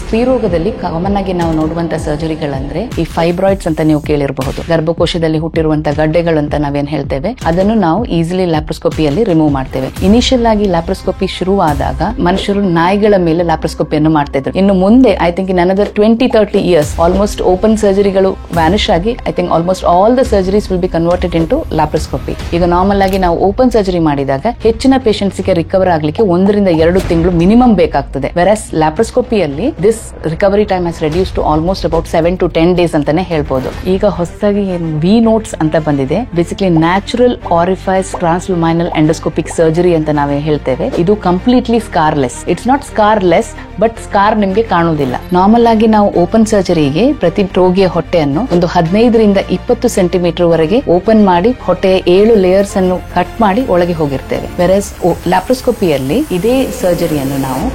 ಸ್ತ್ರೀ ರೋಗದಲ್ಲಿ ಕಾಮನ್ ಆಗಿ ನಾವು ನೋಡುವಂತ ಸರ್ಜರಿಗಳಂದ್ರೆ ಈ ಫೈಬ್ರಾಯ್ಡ್ಸ್ ಅಂತ ನೀವು ಕೇಳಿರಬಹುದು. ಗರ್ಭಕೋಶದಲ್ಲಿ ಹುಟ್ಟಿರುವಂತ ಗಡ್ಡೆಗಳು ಅಂತ ನಾವೇನ್ ಹೇಳ್ತೇವೆ, ಅದನ್ನು ನಾವು ಈಸಿಲಿ ಲ್ಯಾಪ್ರೋಸ್ಕೋಪಿಯಲ್ಲಿ ರಿಮೂವ್ ಮಾಡ್ತೇವೆ. ಇನಿಷಿಯಲ್ ಆಗಿ ಲ್ಯಾಪ್ರೋಸ್ಕೋಪಿ ಶುರುವಾದಾಗ ಮನುಷ್ಯರು ನಾಯಿಗಳ ಮೇಲೆ ಲ್ಯಾಪ್ರೋಸ್ಕೋಪಿಯನ್ನು ಮಾಡ್ತಾ ಇದ್ರು. ಇನ್ನು ಮುಂದೆ I think in another 20-30 years almost open ಸರ್ಜರಿಗಳು ವ್ಯಾನಿಶ್ ಆಗಿ I think almost all the surgeries will be converted into laparoscopy. ಈಗ ನಾರ್ಮಲ್ ಆಗಿ ನಾವು ಓಪನ್ ಸರ್ಜರಿ ಮಾಡಿದಾಗ ಹೆಚ್ಚಿನ ಪೇಷಂಟ್ಸ್ ಗೆ ರಿಕವರ್ ಆಗ್ಲಿಕ್ಕೆ 1-2 ತಿಂಗಳು ಮಿನಿಮಮ್ ಬೇಕಾಗ್ತದೆ. ವೆರಸ್ ಲ್ಯಾಪ್ರೋಸ್ಕೋಪಿಯಲ್ಲಿ this recovery time has reduce to almost about 7 to 10 days ಅಂತಾನೆ ಹೇಳ್ಬೋದು. ಈಗ ಹೊಸದಾಗಿ ವಿ ನೋಟ್ಸ್ ಅಂತ ಬಂದಿದೆ, basically natural orifice transluminal endoscopic surgery ಅಂತ ನಾವೇ ಹೇಳ್ತೇವೆ. ಇದು completely scarless. It's not scarless, but scar ನಿಮ್ಗೆ ಕಾಣುವುದಿಲ್ಲ. ನಾರ್ಮಲ್ ಆಗಿ ನಾವು ಓಪನ್ ಸರ್ಜರಿಗೆ ಪ್ರತಿ ರೋಗಿಯ ಹೊಟ್ಟೆಯನ್ನು ಒಂದು 15-20 ಸೆಂಟಿಮೀಟರ್ ವರೆಗೆ ಓಪನ್ ಮಾಡಿ ಹೊಟ್ಟೆಯ 7 ಲೇಯರ್ಸ್ ಅನ್ನು ಕಟ್ ಮಾಡಿ ಒಳಗೆ ಹೋಗಿರ್ತೇವೆ. ವೆರಸ್ ಲ್ಯಾಪ್ರೋಸ್ಕೋಪಿಯಲ್ಲಿ ಇದೇ ಸರ್ಜರಿಯನ್ನು ನಾವು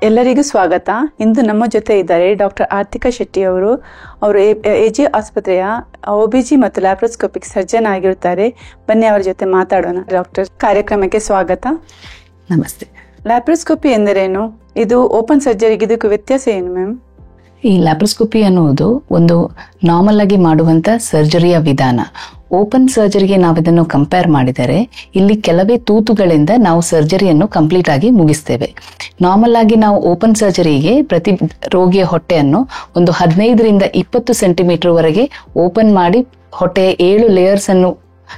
ಎಲ್ಲರಿಗೂ ಸ್ವಾಗತ. ಇಂದು ನಮ್ಮ ಜೊತೆ ಇದ್ದಾರೆ ಡಾಕ್ಟರ್ ಆರ್ತಿಕಾ ಶೆಟ್ಟಿ ಅವರು ಎಜೆ ಆಸ್ಪತ್ರೆಯ ಒಬಿಜಿ ಮತ್ತು ಲ್ಯಾಪ್ರೋಸ್ಕೋಪಿಕ್ ಸರ್ಜನ್ ಆಗಿರುತ್ತಾರೆ. ಬನ್ನಿ ಅವರ ಜೊತೆ ಮಾತಾಡೋಣ. ಡಾಕ್ಟರ್, ಕಾರ್ಯಕ್ರಮಕ್ಕೆ ಸ್ವಾಗತ. ನಮಸ್ತೆ. ಲ್ಯಾಪ್ರೋಸ್ಕೋಪಿ ಎಂದರೇನು? ಇದು ಓಪನ್ ಸರ್ಜರಿಗೆ ಇದಕ್ಕೂ ವ್ಯತ್ಯಾಸ ಏನು ಮ್ಯಾಮ್? ಈ ಲ್ಯಾಪ್ರೋಸ್ಕೋಪಿ ಅನ್ನುವುದು ಒಂದು ನಾರ್ಮಲ್ ಆಗಿ ಮಾಡುವಂತ ಸರ್ಜರಿಯ ವಿಧಾನ. ಓಪನ್ ಸರ್ಜರಿಗೆ ನಾವು ಇದನ್ನು ಕಂಪೇರ್ ಮಾಡಿದರೆ ಇಲ್ಲಿ ಕೆಲವೇ ತೂತುಗಳಿಂದ ನಾವು ಸರ್ಜರಿಯನ್ನು ಕಂಪ್ಲೀಟ್ ಆಗಿ ಮುಗಿಸ್ತೇವೆ. ನಾರ್ಮಲ್ ಆಗಿ ನಾವು ಓಪನ್ ಸರ್ಜರಿಗೆ ಪ್ರತಿ ರೋಗಿಯ ಹೊಟ್ಟೆಯನ್ನು ಒಂದು 15-20 ಸೆಂಟಿಮೀಟರ್ ವರೆಗೆ ಓಪನ್ ಮಾಡಿ ಹೊಟ್ಟೆಯ 7 ಲೇಯರ್ಸ್ ಅನ್ನು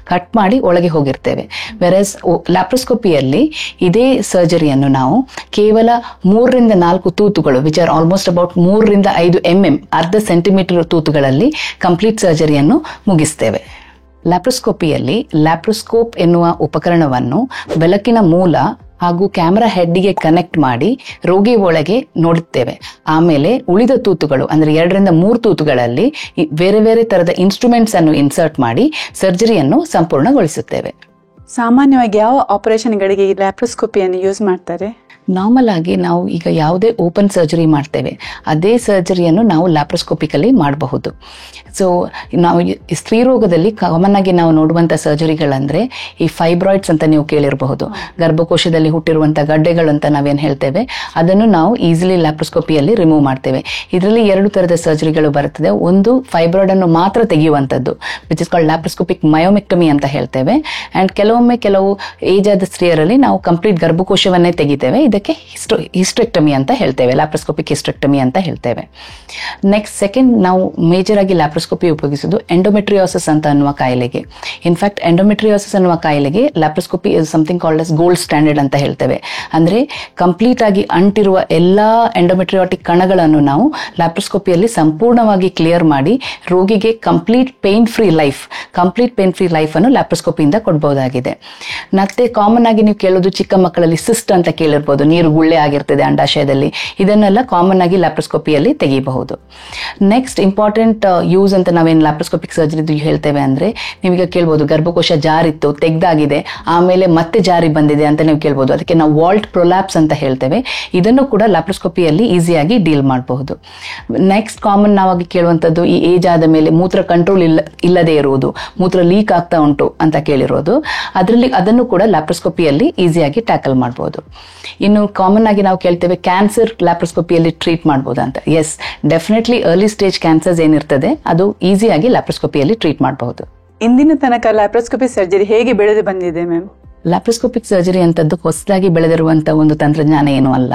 ಕಟ್ ಮಾಡಿ ಒಳಗೆ ಹೋಗಿರ್ತೇವೆ. ವೆರಸ್ ಲ್ಯಾಪ್ರೋಸ್ಕೋಪಿಯಲ್ಲಿ ಇದೇ ಸರ್ಜರಿಯನ್ನು ನಾವು ಕೇವಲ 3-4 ತೂತುಗಳು, which are almost about 3-5 mm, ಅರ್ಧ ಸೆಂಟಿಮೀಟರ್ ತೂತುಗಳಲ್ಲಿ ಕಂಪ್ಲೀಟ್ ಸರ್ಜರಿಯನ್ನು ಮುಗಿಸ್ತೇವೆ. ಲ್ಯಾಪ್ರೋಸ್ಕೋಪಿಯಲ್ಲಿ ಲ್ಯಾಪ್ರೋಸ್ಕೋಪ್ ಎನ್ನುವ ಉಪಕರಣವನ್ನು ಬೆಳಕಿನ ಮೂಲ ಹಾಗೂ ಕ್ಯಾಮೆರಾ ಹೆಡ್ಗೆ ಕನೆಕ್ಟ್ ಮಾಡಿ ರೋಗಿ ಒಳಗೆ ನೋಡುತ್ತೇವೆ. ಆಮೇಲೆ ಉಳಿದ ತೂತುಗಳು ಅಂದ್ರೆ 2-3 ತೂತುಗಳಲ್ಲಿ ಬೇರೆ ಬೇರೆ ತರದ ಇನ್ಸ್ಟ್ರೂಮೆಂಟ್ಸ್ ಅನ್ನು ಇನ್ಸರ್ಟ್ ಮಾಡಿ ಸರ್ಜರಿಯನ್ನು ಸಂಪೂರ್ಣಗೊಳಿಸುತ್ತೇವೆ. ಸಾಮಾನ್ಯವಾಗಿ ಯಾವ ಆಪರೇಷನ್ಗಳಿಗೆ ಈ ಲ್ಯಾಪ್ರೋಸ್ಕೋಪಿಯನ್ನು ಯೂಸ್ ಮಾಡ್ತಾರೆ? ನಾರ್ಮಲ್ ಆಗಿ ನಾವು ಈಗ ಯಾವುದೇ ಓಪನ್ ಸರ್ಜರಿ ಮಾಡ್ತೇವೆ ಅದೇ ಸರ್ಜರಿಯನ್ನು ನಾವು ಲ್ಯಾಪ್ರೋಸ್ಕೋಪಿಕಲ್ಲಿ ಮಾಡಬಹುದು. ಸೊ ನಾವು ಸ್ತ್ರೀ ರೋಗದಲ್ಲಿ ಕಾಮನ್ ಆಗಿ ನಾವು ನೋಡುವಂತ ಸರ್ಜರಿಗಳಂದ್ರೆ ಈ ಫೈಬ್ರಾಯ್ಡ್ಸ್ ಅಂತ ನೀವು ಕೇಳಿರಬಹುದು. ಗರ್ಭಕೋಶದಲ್ಲಿ ಹುಟ್ಟಿರುವಂತ ಗಡ್ಡೆಗಳು ಅಂತ ನಾವೇನ್ ಹೇಳ್ತೇವೆ, ಅದನ್ನು ನಾವು ಈಸಿಲಿ ಲ್ಯಾಪ್ರೋಸ್ಕೋಪಿಯಲ್ಲಿ ರಿಮೂವ್ ಮಾಡ್ತೇವೆ. ಇದರಲ್ಲಿ 2 ತರದ ಸರ್ಜರಿಗಳು ಬರುತ್ತದೆ. ಒಂದು ಫೈಬ್ರಾಯ್ಡ್ ಅನ್ನು ಮಾತ್ರ ತೆಗೆಯುವಂತದ್ದು, ವಿಚ್ ಇಸ್ ಕಾಲ್ಡ್ ಲ್ಯಾಪ್ರೋಸ್ಕೋಪಿಕ್ ಮಯೋಮೆಕ್ಟಮಿ ಅಂತ ಹೇಳ್ತೇವೆ. ಅಂಡ್ ಕೆಲವೊಮ್ಮೆ ಕೆಲವು ಏಜ್ ಆದ ಸ್ತ್ರೀಯರಲ್ಲಿ ನಾವು ಕಂಪ್ಲೀಟ್ ಗರ್ಭಕೋಶವನ್ನೇ ತೆಗಿತೇವೆ. ಇದಕ್ಕೆ ಹಿಸ್ಟೆಕ್ಟಮಿ ಅಂತ ಹೇಳ್ತೇವೆ, ಲ್ಯಾಪ್ರೋಸ್ಕೋಪಿಕ್ ಹಿಸ್ಟೆಕ್ಟಮಿ ಅಂತ ಹೇಳ್ತೇವೆ. ನೆಕ್ಸ್ಟ್ ಸೆಕೆಂಡ್ ನಾವು ಮೇಜರ್ ಆಗಿ ಲ್ಯಾಪ್ರೋಸ್ಕೋಪಿ ಉಪಯೋಗಿಸುವುದು ಎಂಡೋಮೆಟ್ರಿಯೋಸಿಸ್ ಅಂತ ಅನ್ನುವ ಕಾಯಿಲೆಗೆ. ಇನ್ಫ್ಯಾಕ್ಟ್ ಎಂಡೋಮೆಟ್ರಿಯೋಸಿಸ್ ಅನ್ನುವ ಕಾಯಿಲೆಗೆ laparoscopy is something called as gold standard ಅಂತ ಹೇಳ್ತೇವೆ. ಅಂದ್ರೆ ಕಂಪ್ಲೀಟ್ ಆಗಿ ಅಂಟಿರುವ ಎಲ್ಲಾ ಎಂಡೋಮೆಟ್ರಿಯಾಟಿಕ್ ಕಣಗಳನ್ನು ನಾವು ಲ್ಯಾಪ್ರೋಸ್ಕೋಪಿಯಲ್ಲಿ ಸಂಪೂರ್ಣವಾಗಿ ಕ್ಲಿಯರ್ ಮಾಡಿ ರೋಗಿಗೆ ಕಂಪ್ಲೀಟ್ ಪೇನ್ ಫ್ರೀ ಲೈಫ್ ಅನ್ನು ಲ್ಯಾಪ್ರೋಸ್ಕೋಪಿಯಿಂದ ಕೊಡಬಹುದಾಗಿದೆ. ಮತ್ತೆ ಕಾಮನ್ ಆಗಿ ನೀವು ಕೇಳೋದು ಚಿಕ್ಕ ಮಕ್ಕಳಲ್ಲಿ ಸಿಸ್ಟ್ ಅಂತ ಕೇಳಿರ್ಬೋದು, ನೀರು ಗುಳ್ಳೆ ಆಗಿರ್ತದೆ ಅಂಡಾಶಯದಲ್ಲಿ. ಇದನ್ನೆಲ್ಲ ಕಾಮನ್ ಆಗಿ ಲ್ಯಾಪ್ರೋಸ್ಕೋಪಿಯಲ್ಲಿ ತೆಗೆಯಬಹುದು. ನೆಕ್ಸ್ಟ್ ಇಂಪಾರ್ಟೆಂಟ್ ಯೂಸ್ ಅಂತ ನಾವೇನು ಲ್ಯಾಪ್ರೋಸ್ಕೋಪಿಕ್ ಸರ್ಜರಿ ಹೇಳ್ತೇವೆ ಅಂದ್ರೆ, ನೀವೀಗ ಕೇಳ್ಬೋದು ಗರ್ಭಕೋಶ ಜಾರಿತ್ತು, ತೆಗ್ದಾಗಿದೆ, ಆಮೇಲೆ ಮತ್ತೆ ಜಾರಿ ಬಂದಿದೆ ಅಂತ ನೀವು ಕೇಳ್ಬೋದು. ಅದಕ್ಕೆ ನಾವು ವಾಲ್ಟ್ ಪ್ರೊಲ್ಯಾಪ್ಸ್ ಅಂತ ಹೇಳ್ತೇವೆ. ಇದನ್ನು ಕೂಡ ಲ್ಯಾಪ್ರೋಸ್ಕೋಪಿಯಲ್ಲಿ ಈಸಿಯಾಗಿ ಡೀಲ್ ಮಾಡಬಹುದು. ನೆಕ್ಸ್ಟ್ ಕಾಮನ್ ನಾವಾಗಿ ಕೇಳುವಂತದ್ದು ಈ ಏಜ್ ಆದ ಮೇಲೆ ಮೂತ್ರ ಕಂಟ್ರೋಲ್ ಇಲ್ಲದೆ ಇರುವುದು, ಮೂತ್ರ ಲೀಕ್ ಆಗ್ತಾ ಉಂಟು ಅಂತ ಕೇಳಿರೋದು. ಅದನ್ನು ಕೂಡ ಲ್ಯಾಪ್ರೋಸ್ಕೋಪಿಯಲ್ಲಿ ಈಸಿಯಾಗಿ ಟ್ಯಾಕಲ್ ಮಾಡಬಹುದು. ಇನ್ನು ಕಾಮನ್ ಆಗಿ ನಾವು ಕೇಳ್ತೇವೆ ಕ್ಯಾನ್ಸರ್ ಲ್ಯಾಪ್ರೋಸ್ಕೋಪಿಯಲ್ಲಿ ಟ್ರೀಟ್ ಮಾಡಬಹುದು ಅಂತ. Yes, definitely early stage cancers ಏನಿರ್ತದೆ ಅದು ಈಸಿಯಾಗಿ ಲ್ಯಾಪ್ರೋಸ್ಕೋಪಿಯಲ್ಲಿ ಟ್ರೀಟ್ ಮಾಡಬಹುದು. ಇಂದಿನ ತನಕ ಲ್ಯಾಪ್ರೋಸ್ಕೋಪಿ ಸರ್ಜರಿ ಹೇಗೆ ಬೆಳೆದು ಬಂದಿದೆ ಮ್ಯಾಮ್? ಲ್ಯಾಪ್ರೋಸ್ಕೋಪಿಕ್ ಸರ್ಜರಿ ಅಂತದ್ದು ಹೊಸದಾಗಿ ಬೆಳೆದಿರುವಂತಹ ಒಂದು ತಂತ್ರಜ್ಞಾನ ಏನೂ ಅಲ್ಲ.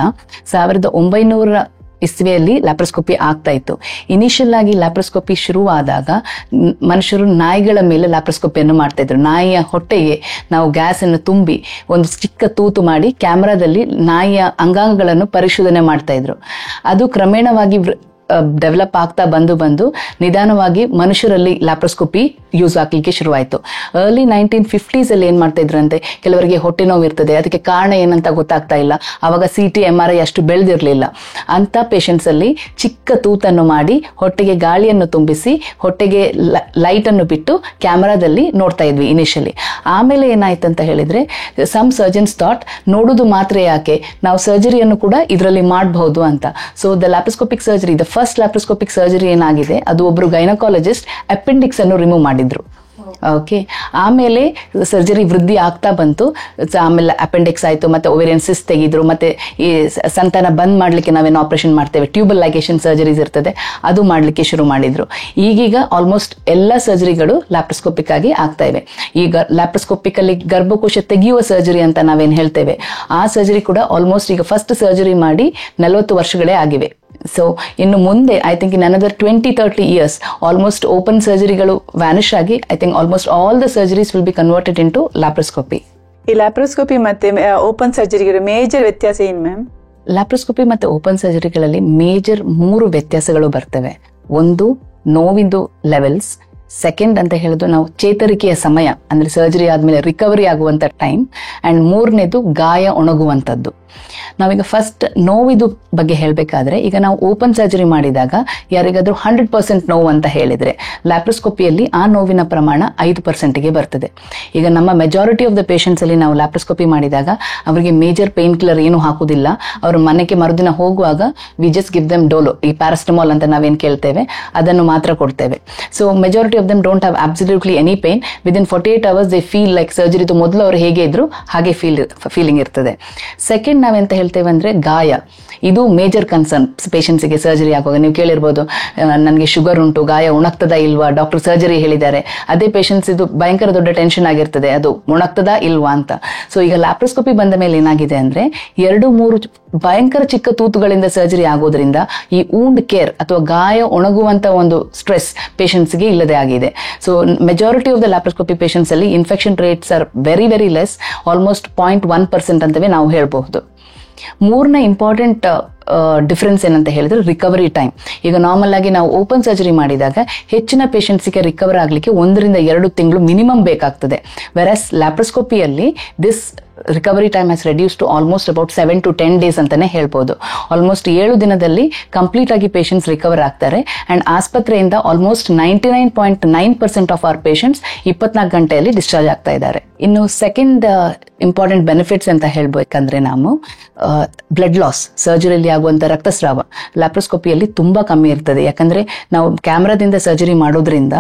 1900 ಇಸ್ವಿಯಲ್ಲಿ ಲ್ಯಾಪ್ರೋಸ್ಕೋಪಿ ಆಗ್ತಾ ಇತ್ತು. ಇನಿಷಿಯಲ್ ಆಗಿ ಲ್ಯಾಪ್ರೋಸ್ಕೋಪಿ ಶುರುವಾದಾಗ ಮನುಷ್ಯರು ನಾಯಿಗಳ ಮೇಲೆ ಲ್ಯಾಪ್ರೋಸ್ಕೋಪಿಯನ್ನು ಮಾಡ್ತಾ ಇದ್ರು. ನಾಯಿಯ ಹೊಟ್ಟೆಗೆ ನಾವು ಗ್ಯಾಸ್ ಅನ್ನು ತುಂಬಿ ಒಂದು ಚಿಕ್ಕ ತೂತು ಮಾಡಿ ಕ್ಯಾಮೆರಾದಲ್ಲಿ ನಾಯಿಯ ಅಂಗಾಂಗಗಳನ್ನು ಪರಿಶೋಧನೆ ಮಾಡ್ತಾ ಇದ್ರು. ಅದು ಕ್ರಮೇಣವಾಗಿ ಡೆವಲಪ್ ಆಗ್ತಾ ಬಂದು ನಿಧಾನವಾಗಿ ಮನುಷ್ಯರಲ್ಲಿ ಲ್ಯಾಪ್ರೋಸ್ಕೋಪಿ ಯೂಸ್ ಆಗ್ಲಿಕ್ಕೆ ಶುರುವಾಯಿತು. ಅರ್ಲಿ 1950s ಅಲ್ಲಿ ಏನ್ ಮಾಡ್ತಾ ಇದ್ರಂತೆ, ಕೆಲವರಿಗೆ ಹೊಟ್ಟೆ ನೋವು ಇರ್ತದೆ, ಅದಕ್ಕೆ ಕಾರಣ ಏನಂತ ಗೊತ್ತಾಗ್ತಾ ಇಲ್ಲ. ಅವಾಗ CT MRI ಅಷ್ಟು ಬೆಳೆದಿರ್ಲಿಲ್ಲ. ಅಂತ ಪೇಷಂಟ್ಸ್ ಅಲ್ಲಿ ಚಿಕ್ಕ ತೂತನ್ನು ಮಾಡಿ ಹೊಟ್ಟೆಗೆ ಗಾಳಿಯನ್ನು ತುಂಬಿಸಿ ಹೊಟ್ಟೆಗೆ ಲೈಟ್ ಅನ್ನು ಬಿಟ್ಟು ಕ್ಯಾಮರಾದಲ್ಲಿ ನೋಡ್ತಾ ಇದ್ವಿ ಇನಿಷಿಯಲಿ. ಆಮೇಲೆ ಏನಾಯ್ತಂತ ಹೇಳಿದ್ರೆ ಸಮ್ ಸರ್ಜನ್ಸ್ ಥಾಟ್ ನೋಡುದು ಮಾತ್ರ ಯಾಕೆ, ನಾವು ಸರ್ಜರಿಯನ್ನು ಕೂಡ ಇದರಲ್ಲಿ ಮಾಡಬಹುದು ಅಂತ. So the laparoscopic surgery, the first laparoscopic surgery ಏನಾಗಿದೆ ಅದು ಒಬ್ರು ಗೈನಕಾಲಜಿಸ್ಟ್ ಅಪೆಂಡಿಕ್ಸ್ ಅನ್ನು ರಿಮೂವ್ ಮಾಡಿದ್ರು. ಓಕೆ, ಆಮೇಲೆ ಸರ್ಜರಿ ವೃದ್ಧಿ ಆಗ್ತಾ ಬಂತು. ಆಮೇಲೆ ಅಪೆಂಡಿಕ್ಸ್ ಆಯಿತು, ಮತ್ತೆ ಓವೇರಿಯನ್ ಸಿಸ್ಟ್ ತೆಗೆದ್ರು, ಮತ್ತೆ ಈ ಸಂತಾನ ಬಂದ್ ಮಾಡಲಿಕ್ಕೆ ನಾವೇನು ಆಪರೇಷನ್ ಮಾಡ್ತೇವೆ, ಟ್ಯೂಬಲ್ ಲೈಗೇಷನ್ ಸರ್ಜರೀಸ್ ಇರ್ತದೆ, ಅದು ಮಾಡಲಿಕ್ಕೆ ಶುರು ಮಾಡಿದ್ರು. ಈಗೀಗ ಆಲ್ಮೋಸ್ಟ್ ಎಲ್ಲ ಸರ್ಜರಿಗಳು ಲ್ಯಾಪ್ರೋಸ್ಕೋಪಿಕ್ ಆಗಿ ಆಗ್ತಾ ಇವೆ. ಈಗ ಲ್ಯಾಪ್ರೋಸ್ಕೋಪಿಕ್ ಅಲ್ಲಿ ಗರ್ಭಕೋಶ ತೆಗೆಯುವ ಸರ್ಜರಿ ಅಂತ ನಾವೇನು ಹೇಳ್ತೇವೆ, ಆ ಸರ್ಜರಿ ಕೂಡ ಆಲ್ಮೋಸ್ಟ್ ಈಗ ಫಸ್ಟ್ ಸರ್ಜರಿ ಮಾಡಿ 40 ವರ್ಷಗಳೇ ಆಗಿವೆ. ಸೊ ಇನ್ನು ಮುಂದೆ I think in another 20-30 years almost open ಸರ್ಜರಿಗಳು ವ್ಯಾನಿಶ್ ಆಗಿ I think almost all the surgeries will be converted into laparoscopy. ಈ ಲ್ಯಾಪ್ರೋಸ್ಕೋಪಿ ಮತ್ತೆ ಓಪನ್ ಸರ್ಜರಿಗಳ ಮೇಜರ್ ವ್ಯತ್ಯಾಸ ಏನು ಮ್ಯಾಮ್? ಲ್ಯಾಪ್ರೋಸ್ಕೋಪಿ ಮತ್ತೆ ಓಪನ್ ಸರ್ಜರಿಗಳಲ್ಲಿ ಮೇಜರ್ 3 ವ್ಯತ್ಯಾಸಗಳು ಬರ್ತವೆ. ಒಂದು, ನೋವಿಂದು ಲೆವೆಲ್ಸ್. ಸೆಕೆಂಡ್ ಅಂತ ಹೇಳೋದು ನಾವು ಚೇತರಿಕೆಯ ಸಮಯ, ಅಂದ್ರೆ ಸರ್ಜರಿ ಆದ್ಮೇಲೆ ರಿಕವರಿ ಆಗುವಂತ ಟೈಮ್. ಅಂಡ್ ಮೂರನೇದು ಗಾಯ ಒಣಗುವಂಥದ್ದು. ನಾವೀಗ ಫಸ್ಟ್ ನೋವಿದು ಬಗ್ಗೆ ಹೇಳಬೇಕಾದ್ರೆ, ಈಗ ನಾವು ಓಪನ್ ಸರ್ಜರಿ ಮಾಡಿದಾಗ ಯಾರಿಗಾದ್ರೂ 100% ನೋವು ಅಂತ ಹೇಳಿದ್ರೆ ಲ್ಯಾಪ್ರೋಸ್ಕೋಪಿಯಲ್ಲಿ ಆ ನೋವಿನ ಪ್ರಮಾಣ 5%ಗೆ ಬರ್ತದೆ. ಈಗ ನಮ್ಮ ಮೆಜಾರಿಟಿ ಆಫ್ ದ ಪೇಷಂಟ್ಸ್ ಅಲ್ಲಿ ನಾವು ಲ್ಯಾಪ್ರೋಸ್ಕೋಪಿ ಮಾಡಿದಾಗ ಅವರಿಗೆ ಮೇಜರ್ ಪೇನ್ ಕಿಲ್ಲರ್ ಏನು ಹಾಕುದಿಲ್ಲ. ಅವರು ಮನೆಗೆ ಮರುದಿನ ಹೋಗುವಾಗ we just give them Dolo, ಈ ಪ್ಯಾರಾಸ್ಟಮಾಲ್ ಅಂತ ನಾವೇನ್ ಕೇಳ್ತೇವೆ ಅದನ್ನು ಮಾತ್ರ ಕೊಡ್ತೇವೆ. So majority of them don't have absolutely any pain. Within 48 hours they feel like ಸರ್ಜರಿದು ಮೊದಲು ಅವರು ಹೇಗೆ ಇದ್ರು ಹಾಗೆ ಫೀಲಿಂಗ್ ಇರ್ತದೆ. ಸೆಕೆಂಡ್ ನಾವೆಂತ ಹೇಳ್ತೇವೆ ಅಂದ್ರೆ ಗಾಯ. ಇದು ಮೇಜರ್ ಕನ್ಸರ್ನ್ ಪೇಷಂಟ್ಸ್ಗೆ ಸರ್ಜರಿ ಆಗುವಾಗ. ನೀವು ಕೇಳಿರ್ಬೋದು, ನನಗೆ ಶುಗರ್ ಉಂಟು, ಗಾಯ ಉಣಗ್ತದಾ ಇಲ್ವಾ, ಡಾಕ್ಟರ್ ಸರ್ಜರಿ ಹೇಳಿದ್ದಾರೆ. ಅದೇ ಪೇಷಂಟ್ಸ್ ಇದು ಭಯಂಕರ ದೊಡ್ಡ ಟೆನ್ಷನ್ ಆಗಿರ್ತದೆ, ಅದು ಉಣಗ್ತದಾ ಇಲ್ವಾ ಅಂತ. ಸೊ ಈಗ ಲ್ಯಾಪ್ರೋಸ್ಕೋಪಿ ಬಂದ ಮೇಲೆ ಏನಾಗಿದೆ ಅಂದ್ರೆ 2-3 ಭಯಂಕರ ಚಿಕ್ಕ ತೂತುಗಳಿಂದ ಸರ್ಜರಿ ಆಗೋದ್ರಿಂದ ಈ ಊಂಡ್ ಕೇರ್ ಅಥವಾ ಗಾಯ ಒಣಗುವಂತ ಒಂದು ಸ್ಟ್ರೆಸ್ ಪೇಷಂಟ್ಸ್ಗೆ ಇಲ್ಲದೆ ಆಗಿದೆ. So majority of the laparoscopy patients ಅಲ್ಲಿ infection rates are very very less, almost 0.1% ಅಂತವೇ ನಾವು ಹೇಳ್ಬಹುದು. ಮೂರನೇ ಇಂಪಾರ್ಟೆಂಟ್ ಡಿಫರೆನ್ಸ್ ಏನಂತ ಹೇಳಿದ್ರೆ ರಿಕವರಿ ಟೈಮ್. ಈಗ ನಾರ್ಮಲ್ ಆಗಿ ನಾವು ಓಪನ್ ಸರ್ಜರಿ ಮಾಡಿದಾಗ ಹೆಚ್ಚಿನ ಪೇಷಂಟ್ಸ್ಗೆ ರಿಕವರ್ ಆಗಲಿಕ್ಕೆ 1-2 ತಿಂಗಳು ಮಿನಿಮಮ್ ಬೇಕಾಗ್ತದೆ. ವೆರಸ್ ಲ್ಯಾಪ್ರೋಸ್ಕೋಪಿಯಲ್ಲಿ this recovery time has reduce to almost about 7 to 10 days ಅಂತಾನೆ ಹೇಳ್ಬೋದು. ಆಲ್ಮೋಸ್ಟ್ 7 ದಿನದಲ್ಲಿ ಕಂಪ್ಲೀಟ್ ಆಗಿ ಪೇಷಂಟ್ಸ್ ರಿಕವರ್ ಆಗ್ತಾರೆ. ಅಂಡ್ ಆಸ್ಪತ್ರೆಯಿಂದ ಆಲ್ಮೋಸ್ಟ್ 99.9% ಆಫ್ ಅವರ್ ಪೇಷಂಟ್ಸ್ 24 ಗಂಟೆಯಲ್ಲಿ ಡಿಸ್ಚಾರ್ಜ್ ಆಗ್ತಾ ಇದ್ದಾರೆ. ಇನ್ನು ಸೆಕೆಂಡ್ ಇಂಪಾರ್ಟೆಂಟ್ ಬೆನಿಫಿಟ್ಸ್ ಅಂತ ಹೇಳ್ಬೇಕಂದ್ರೆ, ನಾವು ಬ್ಲಡ್ ಲಾಸ್, ಸರ್ಜರಿಯಲ್ಲಿ ಆಗುವಂತ ರಕ್ತಸ್ರಾವ ಲ್ಯಾಪ್ರೋಸ್ಕೋಪಿಯಲ್ಲಿ ತುಂಬಾ ಕಮ್ಮಿ ಇರ್ತದೆ. ಯಾಕಂದ್ರೆ ನಾವು ಕ್ಯಾಮ್ರಾದಿಂದ ಸರ್ಜರಿ ಮಾಡೋದ್ರಿಂದ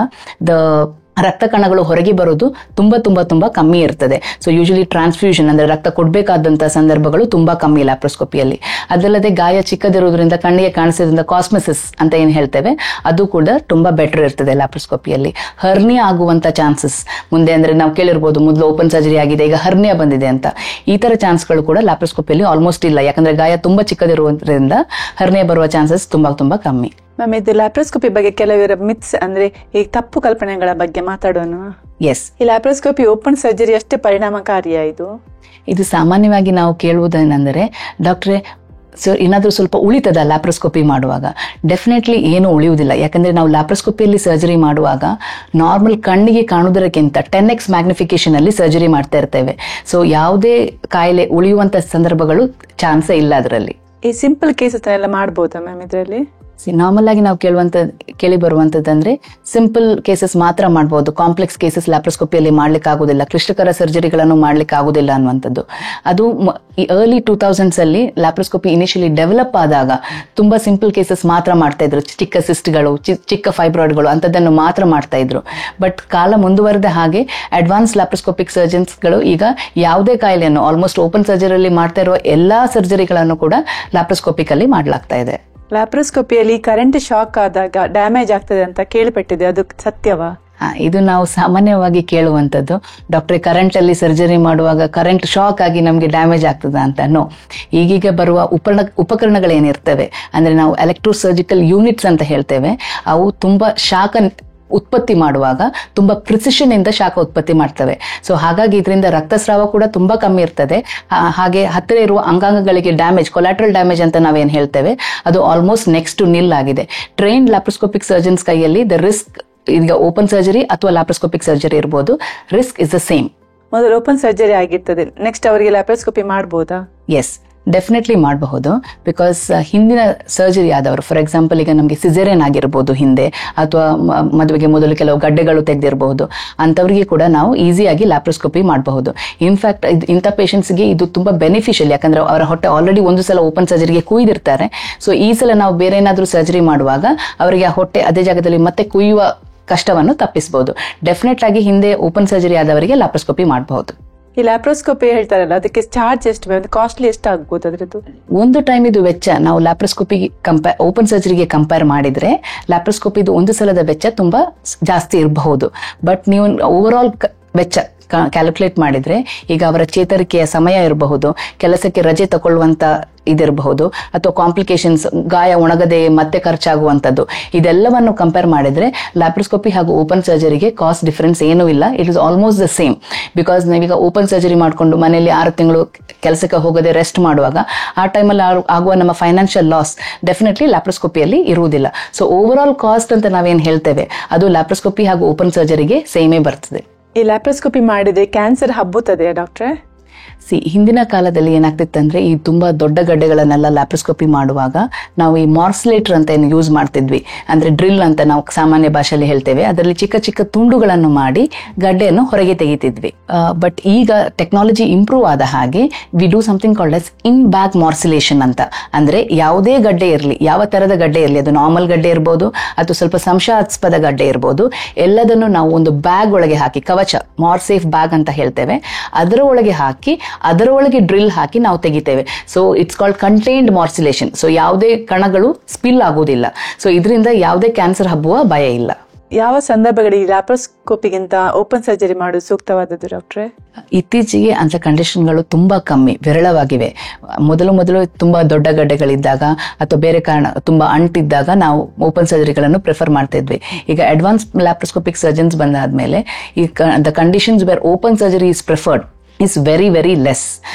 ರಕ್ತ ಕಣಗಳು ಹೊರಗೆ ಬರೋದು ತುಂಬಾ ಕಮ್ಮಿ ಇರ್ತದೆ. ಸೊ ಯೂಶಲಿ ಟ್ರಾನ್ಸ್ಫ್ಯೂಷನ್ ಅಂದ್ರೆ ರಕ್ತ ಕೊಡಬೇಕಾದಂತ ಸಂದರ್ಭಗಳು ತುಂಬಾ ಕಮ್ಮಿ ಲ್ಯಾಪ್ರೋಸ್ಕೋಪಿಯಲ್ಲಿ. ಅದಲ್ಲದೆ ಗಾಯ ಚಿಕ್ಕದಿರೋದ್ರಿಂದ ಕಣ್ಣಿಗೆ ಕಾಣಿಸೋದ್ರಿಂದ ಕಾಸ್ಮೆಸಿಸ್ ಅಂತ ಏನ್ ಹೇಳ್ತೇವೆ ಅದು ಕೂಡ ತುಂಬಾ ಬೆಟರ್ ಇರ್ತದೆ ಲ್ಯಾಪ್ರೋಸ್ಕೋಪಿಯಲ್ಲಿ. ಹರ್ನಿಯಾ ಆಗುವಂತ ಚಾನ್ಸಸ್ ಮುಂದೆ, ಅಂದ್ರೆ ನಾವು ಕೇಳಿರ್ಬೋದು ಮೊದಲು ಓಪನ್ ಸರ್ಜರಿ ಆಗಿದೆ ಈಗ ಹರ್ನಿಯಾ ಬಂದಿದೆ ಅಂತ, ಈ ತರ ಚಾನ್ಸ್ಗಳು ಕೂಡ ಲ್ಯಾಪ್ರೋಸ್ಕೋಪಿಯಲ್ಲಿ ಆಲ್ಮೋಸ್ಟ್ ಇಲ್ಲ. ಯಾಕಂದ್ರೆ ಗಾಯ ತುಂಬಾ ಚಿಕ್ಕದಿರುವುದರಿಂದ ಹರ್ನಿಯಾ ಬರುವ ಚಾನ್ಸಸ್ ತುಂಬಾ ಕಮ್ಮಿ. ಮ್ಯಾಮ್, ಇದು ಲ್ಯಾಪ್ರೋಸ್ಕೋಪಿ ಬಗ್ಗೆ ಕೆಲವರ ಮಿತ್ಸ್ ಅಂದ್ರೆ ಈ ತಪ್ಪು ಕಲ್ಪನೆಗಳ ಬಗ್ಗೆ ಮಾತಾಡೋಣ. ಎಸ್, ಈ ಲ್ಯಾಪ್ರೋಸ್ಕೋಪಿ ಓಪನ್ ಸರ್ಜರಿ ಅಷ್ಟೇ ಪರಿಣಾಮಕಾರಿಯಾ? ಇದು ಸಾಮಾನ್ಯವಾಗಿ ನಾವು ಕೇಳುವುದೇನೆಂದರೆ, ಡಾಕ್ಟ್ರೇ ಸರ್ ಏನಾದರೂ ಸ್ವಲ್ಪ ಉಳಿತದ ಲ್ಯಾಪ್ರೋಸ್ಕೋಪಿ ಮಾಡುವಾಗ? ಡೆಫಿನೆಟ್ಲಿ ಏನು ಉಳಿಯುವುದಿಲ್ಲ. ಯಾಕಂದ್ರೆ ನಾವು ಲ್ಯಾಪ್ರೋಸ್ಕೋಪಿಯಲ್ಲಿ ಸರ್ಜರಿ ಮಾಡುವಾಗ ನಾರ್ಮಲ್ ಕಣ್ಣಿಗೆ ಕಾಣುವುದಕ್ಕಿಂತ 10x ಮ್ಯಾಗ್ನಿಫಿಕೇಶನ್ ಅಲ್ಲಿ ಸರ್ಜರಿ ಮಾಡ್ತಾ ಇರ್ತೇವೆ. ಸೊ ಯಾವುದೇ ಕಾಯಿಲೆ ಉಳಿಯುವಂತ ಸಂದರ್ಭಗಳು ಚಾನ್ಸೇ ಇಲ್ಲ ಅದರಲ್ಲಿ. ಈ ಸಿಂಪಲ್ ಕೇಸಸ್ ಎಲ್ಲ ಮಾಡಬಹುದಾ ಮ್ಯಾಮ್ ಇದರಲ್ಲಿ? ನಾರ್ಮಲ್ ಆಗಿ ನಾವು ಕೇಳಿ ಬರುವಂತದಂದ್ರೆ ಸಿಂಪಲ್ ಕೇಸಸ್ ಮಾತ್ರ ಮಾಡಬಹುದು. ಕಾಂಪ್ಲೆಕ್ಸ್ ಕೇಸಸ್ ಲ್ಯಾಪ್ರೋಸ್ಕೋಪಿಯಲ್ಲಿ ಮಾಡ್ಲಿಕ್ಕೆ ಆಗುದಿಲ್ಲ, ಕ್ಲಿಷ್ಟಕರ ಸರ್ಜರಿಗಳನ್ನು ಮಾಡ್ಲಿಕ್ಕೆ ಆಗುದಿಲ್ಲ ಅನ್ನುವಂಥದ್ದು. ಅದು ಈ early 2000s ಅಲ್ಲಿ ಲ್ಯಾಪ್ರೋಸ್ಕೋಪಿ ಇನಿಷಿಯಲಿ ಡೆವಲಪ್ ಆದಾಗ ತುಂಬಾ ಸಿಂಪಲ್ ಕೇಸಸ್ ಮಾತ್ರ ಮಾಡ್ತಾ ಇದ್ರು. ಚಿಕ್ಕ ಸಿಸ್ಟ್ಗಳು, ಚಿಕ್ಕ ಫೈಬ್ರಾಯ್ಡ್ಗಳು ಅಂತದನ್ನು ಮಾತ್ರ ಮಾಡ್ತಾ ಇದ್ರು. ಬಟ್ ಕಾಲ ಮುಂದುವರೆದ ಹಾಗೆ ಅಡ್ವಾನ್ಸ್ ಲ್ಯಾಪ್ರೋಸ್ಕೋಪಿಕ್ ಸರ್ಜನ್ಸ್ಗಳು ಈಗ ಯಾವುದೇ ಕಾಯಿಲೆಯನ್ನು ಆಲ್ಮೋಸ್ಟ್ ಓಪನ್ ಸರ್ಜರಿಯಲ್ಲಿ ಮಾಡ್ತಾ ಇರುವ ಎಲ್ಲಾ ಸರ್ಜರಿಗಳನ್ನು ಕೂಡ ಲ್ಯಾಪ್ರೋಸ್ಕೋಪಿಕ್ ಅಲ್ಲಿ ಮಾಡ್ಲಾಗ್ತಾ ಇದೆ. ಲ್ಯಾಪ್ರೋಸ್ಕೋಪಿಯಲ್ಲಿ ಕರೆಂಟ್ ಶಾಕ್ ಆದಾಗ ಡ್ಯಾಮೇಜ್ ಆಗ್ತದೆ ಅಂತ ಕೇಳಿಪಟ್ಟಿದೆ, ಅದು ಸತ್ಯವಾ? ಇದು ನಾವು ಸಾಮಾನ್ಯವಾಗಿ ಕೇಳುವಂಥದ್ದು. ಡಾಕ್ಟ್ರೆ ಕರೆಂಟ್ ಅಲ್ಲಿ ಸರ್ಜರಿ ಮಾಡುವಾಗ ಕರೆಂಟ್ ಶಾಕ್ ಆಗಿ ನಮ್ಗೆ ಡ್ಯಾಮೇಜ್ ಆಗ್ತದ ಅಂತ. ನೋ, ಈಗೀಗ ಬರುವ ಉಪಕರಣಗಳೇನಿರ್ತವೆ ಅಂದ್ರೆ ನಾವು ಎಲೆಕ್ಟ್ರೋ ಸರ್ಜಿಕಲ್ ಯೂನಿಟ್ಸ್ ಅಂತ ಹೇಳ್ತೇವೆ, ಅವು ತುಂಬಾ ಶಾಖ ಉತ್ಪತ್ತಿ ಮಾಡುವಾಗ ತುಂಬಾ ಪ್ರಿಸಿಷನ್ ಇಂದ ಶಾಖ ಉತ್ಪತ್ತಿ ಮಾಡ್ತವೆ. ಸೊ ಹಾಗಾಗಿ ಇದರಿಂದ ರಕ್ತಸ್ರಾವ ಕೂಡ ತುಂಬಾ ಕಮ್ಮಿ ಇರ್ತದೆ. ಹಾಗೆ ಹತ್ತಿರ ಇರುವ ಅಂಗಾಂಗಗಳಿಗೆ ಡ್ಯಾಮೇಜ್, ಕೊಲಾಟ್ರಲ್ ಡ್ಯಾಮೇಜ್ ಅಂತ ನಾವೇನ್ ಹೇಳ್ತೇವೆ, ಅದು ಆಲ್ಮೋಸ್ಟ್ ನೆಕ್ಸ್ಟ್ ಟು ನಿಲ್ ಆಗಿದೆ. ಟ್ರೈನ್ಡ್ ಲ್ಯಾಪ್ರೋಸ್ಕೋಪಿಕ್ ಸರ್ಜನ್ಸ್ ಕೈಯಲ್ಲಿ ದ ರಿಸ್ಕ್, ಈಗ ಓಪನ್ ಸರ್ಜರಿ ಅಥವಾ ಲ್ಯಾಪ್ರೋಸ್ಕೋಪಿಕ್ ಸರ್ಜರಿ ಇರ್ಬೋದು, ರಿಸ್ಕ್ ಇಸ್ ದ ಸೇಮ್. ಮೊದಲು ಓಪನ್ ಸರ್ಜರಿ ಆಗಿರ್ತದೆ, ನೆಕ್ಸ್ಟ್ ಅವರಿಗೆ ಲ್ಯಾಪ್ರೋಸ್ಕೋಪಿ ಮಾಡಬಹುದಾ? ಎಸ್, ಡೆಫಿನೆಟ್ಲಿ ಮಾಡಬಹುದು. ಬಿಕಾಸ್ ಹಿಂದಿನ ಸರ್ಜರಿ ಆದವರು, ಫಾರ್ ಎಕ್ಸಾಂಪಲ್ ಈಗ ನಮಗೆ ಸಿಸೇರಿಯನ್ ಆಗಿರ್ಬೋದು ಹಿಂದೆ, ಅಥವಾ ಮದುವೆಗೆ ಮೊದಲು ಕೆಲವು ಗಡ್ಡೆಗಳು ತೆಗೆದಿರಬಹುದು, ಅಂತವರಿಗೆ ಕೂಡ ನಾವು ಈಸಿಯಾಗಿ ಲ್ಯಾಪ್ರೋಸ್ಕೋಪಿ ಮಾಡಬಹುದು. ಇನ್ಫ್ಯಾಕ್ಟ್ ಇಂಥ ಪೇಷಂಟ್ಸ್ಗೆ ಇದು ತುಂಬಾ ಬೆನಿಫಿಷಿಯಲ್. ಯಾಕಂದ್ರೆ ಅವರ ಹೊಟ್ಟೆ ಆಲ್ರೆಡಿ ಒಂದು ಸಲ ಓಪನ್ ಸರ್ಜರಿಗೆ ಕುಯ್ದಿರ್ತಾರೆ. ಸೊ ಈ ಸಲ ನಾವು ಬೇರೆ ಏನಾದ್ರೂ ಸರ್ಜರಿ ಮಾಡುವಾಗ ಅವರಿಗೆ ಆ ಹೊಟ್ಟೆ ಅದೇ ಜಾಗದಲ್ಲಿ ಮತ್ತೆ ಕುಯ್ಯುವ ಕಷ್ಟವನ್ನು ತಪ್ಪಿಸಬಹುದು. ಡೆಫಿನೆಟ್ ಆಗಿ ಹಿಂದೆ ಓಪನ್ ಸರ್ಜರಿ ಆದವರಿಗೆ ಲ್ಯಾಪ್ರೋಸ್ಕೋಪಿ ಮಾಡಬಹುದು. ಈ ಲ್ಯಾಪ್ರೋಸ್ಕೋಪಿ ಹೇಳ್ತಾರಲ್ಲ, ಅದಕ್ಕೆ ಚಾರ್ಜ್ ಎಷ್ಟು, ಕಾಸ್ಟ್ಲಿ ಎಷ್ಟು ಆಗ್ಬೋದು ಅದ್ರದ್ದು? ಒಂದು ಟೈಮ್ ಇದು ವೆಚ್ಚ ನಾವು ಲ್ಯಾಪ್ರೋಸ್ಕೋಪಿ ಓಪನ್ ಸರ್ಜರಿಗೆ ಕಂಪೇರ್ ಮಾಡಿದ್ರೆ ಲ್ಯಾಪ್ರೋಸ್ಕೋಪಿದು ಒಂದು ಸಲದ ವೆಚ್ಚ ತುಂಬಾ ಜಾಸ್ತಿ ಇರಬಹುದು. ಬಟ್ ನೀವು ಓವರ್ ಆಲ್ ವೆಚ್ಚ ಕ್ಯಾಲ್ಕುಲೇಟ್ ಮಾಡಿದ್ರೆ ಈಗ ಅವರ ಚೇತರಿಕೆಯ ಸಮಯ ಇರಬಹುದು, ಕೆಲಸಕ್ಕೆ ರಜೆ ತಗೊಳ್ಳುವಂತ ಇದಿರಬಹುದು, ಅಥವಾ ಕಾಂಪ್ಲಿಕೇಶನ್ಸ್, ಗಾಯ ಒಣಗದೆ ಮತ್ತೆ ಖರ್ಚಾಗುವಂಥದ್ದು, ಇದೆಲ್ಲವನ್ನು ಕಂಪೇರ್ ಮಾಡಿದ್ರೆ ಲ್ಯಾಪ್ರೋಸ್ಕೋಪಿ ಹಾಗೂ ಓಪನ್ ಸರ್ಜರಿಗೆ ಕಾಸ್ಟ್ ಡಿಫರೆನ್ಸ್ ಏನೂ ಇಲ್ಲ. It is almost the same. Because ನಾವೀಗ ಓಪನ್ ಸರ್ಜರಿ ಮಾಡಿಕೊಂಡು ಮನೆಯಲ್ಲಿ 6 ತಿಂಗಳು ಕೆಲಸಕ್ಕೆ ಹೋಗದೆ ರೆಸ್ಟ್ ಮಾಡುವಾಗ ಆ ಟೈಮಲ್ಲಿ ಆಗುವ ನಮ್ಮ ಫೈನಾನ್ಷಿಯಲ್ ಲಾಸ್ ಡೆಫಿನೆಟ್ಲಿ ಲ್ಯಾಪ್ರೋಸ್ಕೋಪಿಯಲ್ಲಿ ಇರುವುದಿಲ್ಲ. ಸೊ ಓವರ್ ಆಲ್ ಕಾಸ್ಟ್ ಅಂತ ನಾವೇನು ಹೇಳ್ತೇವೆ ಅದು ಲ್ಯಾಪ್ರೋಸ್ಕೋಪಿ ಹಾಗೂ ಓಪನ್ ಸರ್ಜರಿಗೆ ಸೇಮೇ ಬರ್ತದೆ. ಈ ಲ್ಯಾಪ್ರೋಸ್ಕೋಪಿ ಮಾಡಿದ್ರೆ ಕ್ಯಾನ್ಸರ್ ಹಬ್ಬುತ್ತದೆ ಡಾಕ್ಟ್ರೆ? ಹಿಂದಿನ ಕಾಲದಲ್ಲಿ ಏನಾಗ್ತಿತ್ತಂದ್ರೆ ಈ ತುಂಬಾ ದೊಡ್ಡ ಗಡ್ಡೆಗಳನ್ನೆಲ್ಲ ಲ್ಯಾಪ್ರೋಸ್ಕೋಪಿ ಮಾಡುವಾಗ ನಾವು ಈ ಮಾರ್ಸ್ಲೇಟರ್ ಅಂತ ಏನು ಯೂಸ್ ಮಾಡ್ತಿದ್ವಿ, ಅಂದ್ರೆ ಡ್ರಿಲ್ ಅಂತ ನಾವು ಸಾಮಾನ್ಯ ಭಾಷೆಯಲ್ಲಿ ಹೇಳ್ತೇವೆ. ಅದರಲ್ಲಿ ಚಿಕ್ಕ ಚಿಕ್ಕ ತುಂಡುಗಳನ್ನು ಮಾಡಿ ಗಡ್ಡೆಯನ್ನು ಹೊರಗೆ ತೆಗಿತಿದ್ವಿ. ಬಟ್ ಈಗ ಟೆಕ್ನಾಲಜಿ ಇಂಪ್ರೂವ್ ಆದ ಹಾಗೆ we do something called as in bag morcellation ಅಂತ. ಅಂದ್ರೆ ಯಾವುದೇ ಗಡ್ಡೆ ಇರಲಿ, ಯಾವ ತರದ ಗಡ್ಡೆ ಇರಲಿ, ಅದು ನಾರ್ಮಲ್ ಗಡ್ಡೆ ಇರ್ಬೋದು ಅಥವಾ ಸ್ವಲ್ಪ ಸಂಶಯಾಸ್ಪದ ಗಡ್ಡೆ ಇರ್ಬೋದು, ಎಲ್ಲದನ್ನು ನಾವು ಒಂದು ಬ್ಯಾಗ್ ಒಳಗೆ ಹಾಕಿ, ಕವಚ ಮಾರ್ಸೇಫ್ ಬ್ಯಾಗ್ ಅಂತ ಹೇಳ್ತೇವೆ, ಅದರ ಒಳಗೆ ಹಾಕಿ ಅದರ ಒಳಗೆ ಡ್ರಿಲ್ ಹಾಕಿ ನಾವು ತೆಗಿತೇವೆ. So it's called contained morcellation. So ಯಾವುದೇ ಕಣಗಳು ಸ್ಪಿಲ್ ಆಗೋದಿಲ್ಲ. ಸೊ ಇದರಿಂದ ಯಾವುದೇ ಕ್ಯಾನ್ಸರ್ ಹಬ್ಬುವ ಭಯ ಇಲ್ಲ. ಯಾವ ಸಂದರ್ಭಗಳಿಗೆ ಲ್ಯಾಪ್ರೋಸ್ಕೋಪಿಗಿಂತ ಓಪನ್ ಸರ್ಜರಿ ಮಾಡೋದು ಸೂಕ್ತವಾದದ್ದು ಡಾಕ್ಟ್ರೆ? ಇತ್ತೀಚೆಗೆ ಅಂತ ಕಂಡೀಷನ್ಗಳು ತುಂಬಾ ಕಮ್ಮಿ, ವಿರಳವಾಗಿವೆ. ಮೊದಲು ತುಂಬಾ ದೊಡ್ಡ ಗಡ್ಡೆಗಳಿದ್ದಾಗ ಅಥವಾ ಬೇರೆ ಕಾರಣ ತುಂಬಾ ಅಂಟಿದ್ದಾಗ ನಾವು ಓಪನ್ ಸರ್ಜರಿಗಳನ್ನು ಪ್ರಿಫರ್ ಮಾಡ್ತಾ ಇದ್ವಿ. ಈಗ ಅಡ್ವಾನ್ಸ್ ಲ್ಯಾಪ್ರೋಸ್ಕೋಪಿಕ್ ಸರ್ಜನ್ಸ್ ಬಂದಾದ್ಮೇಲೆ ಈ the conditions wear open surgery is preferred is very very less.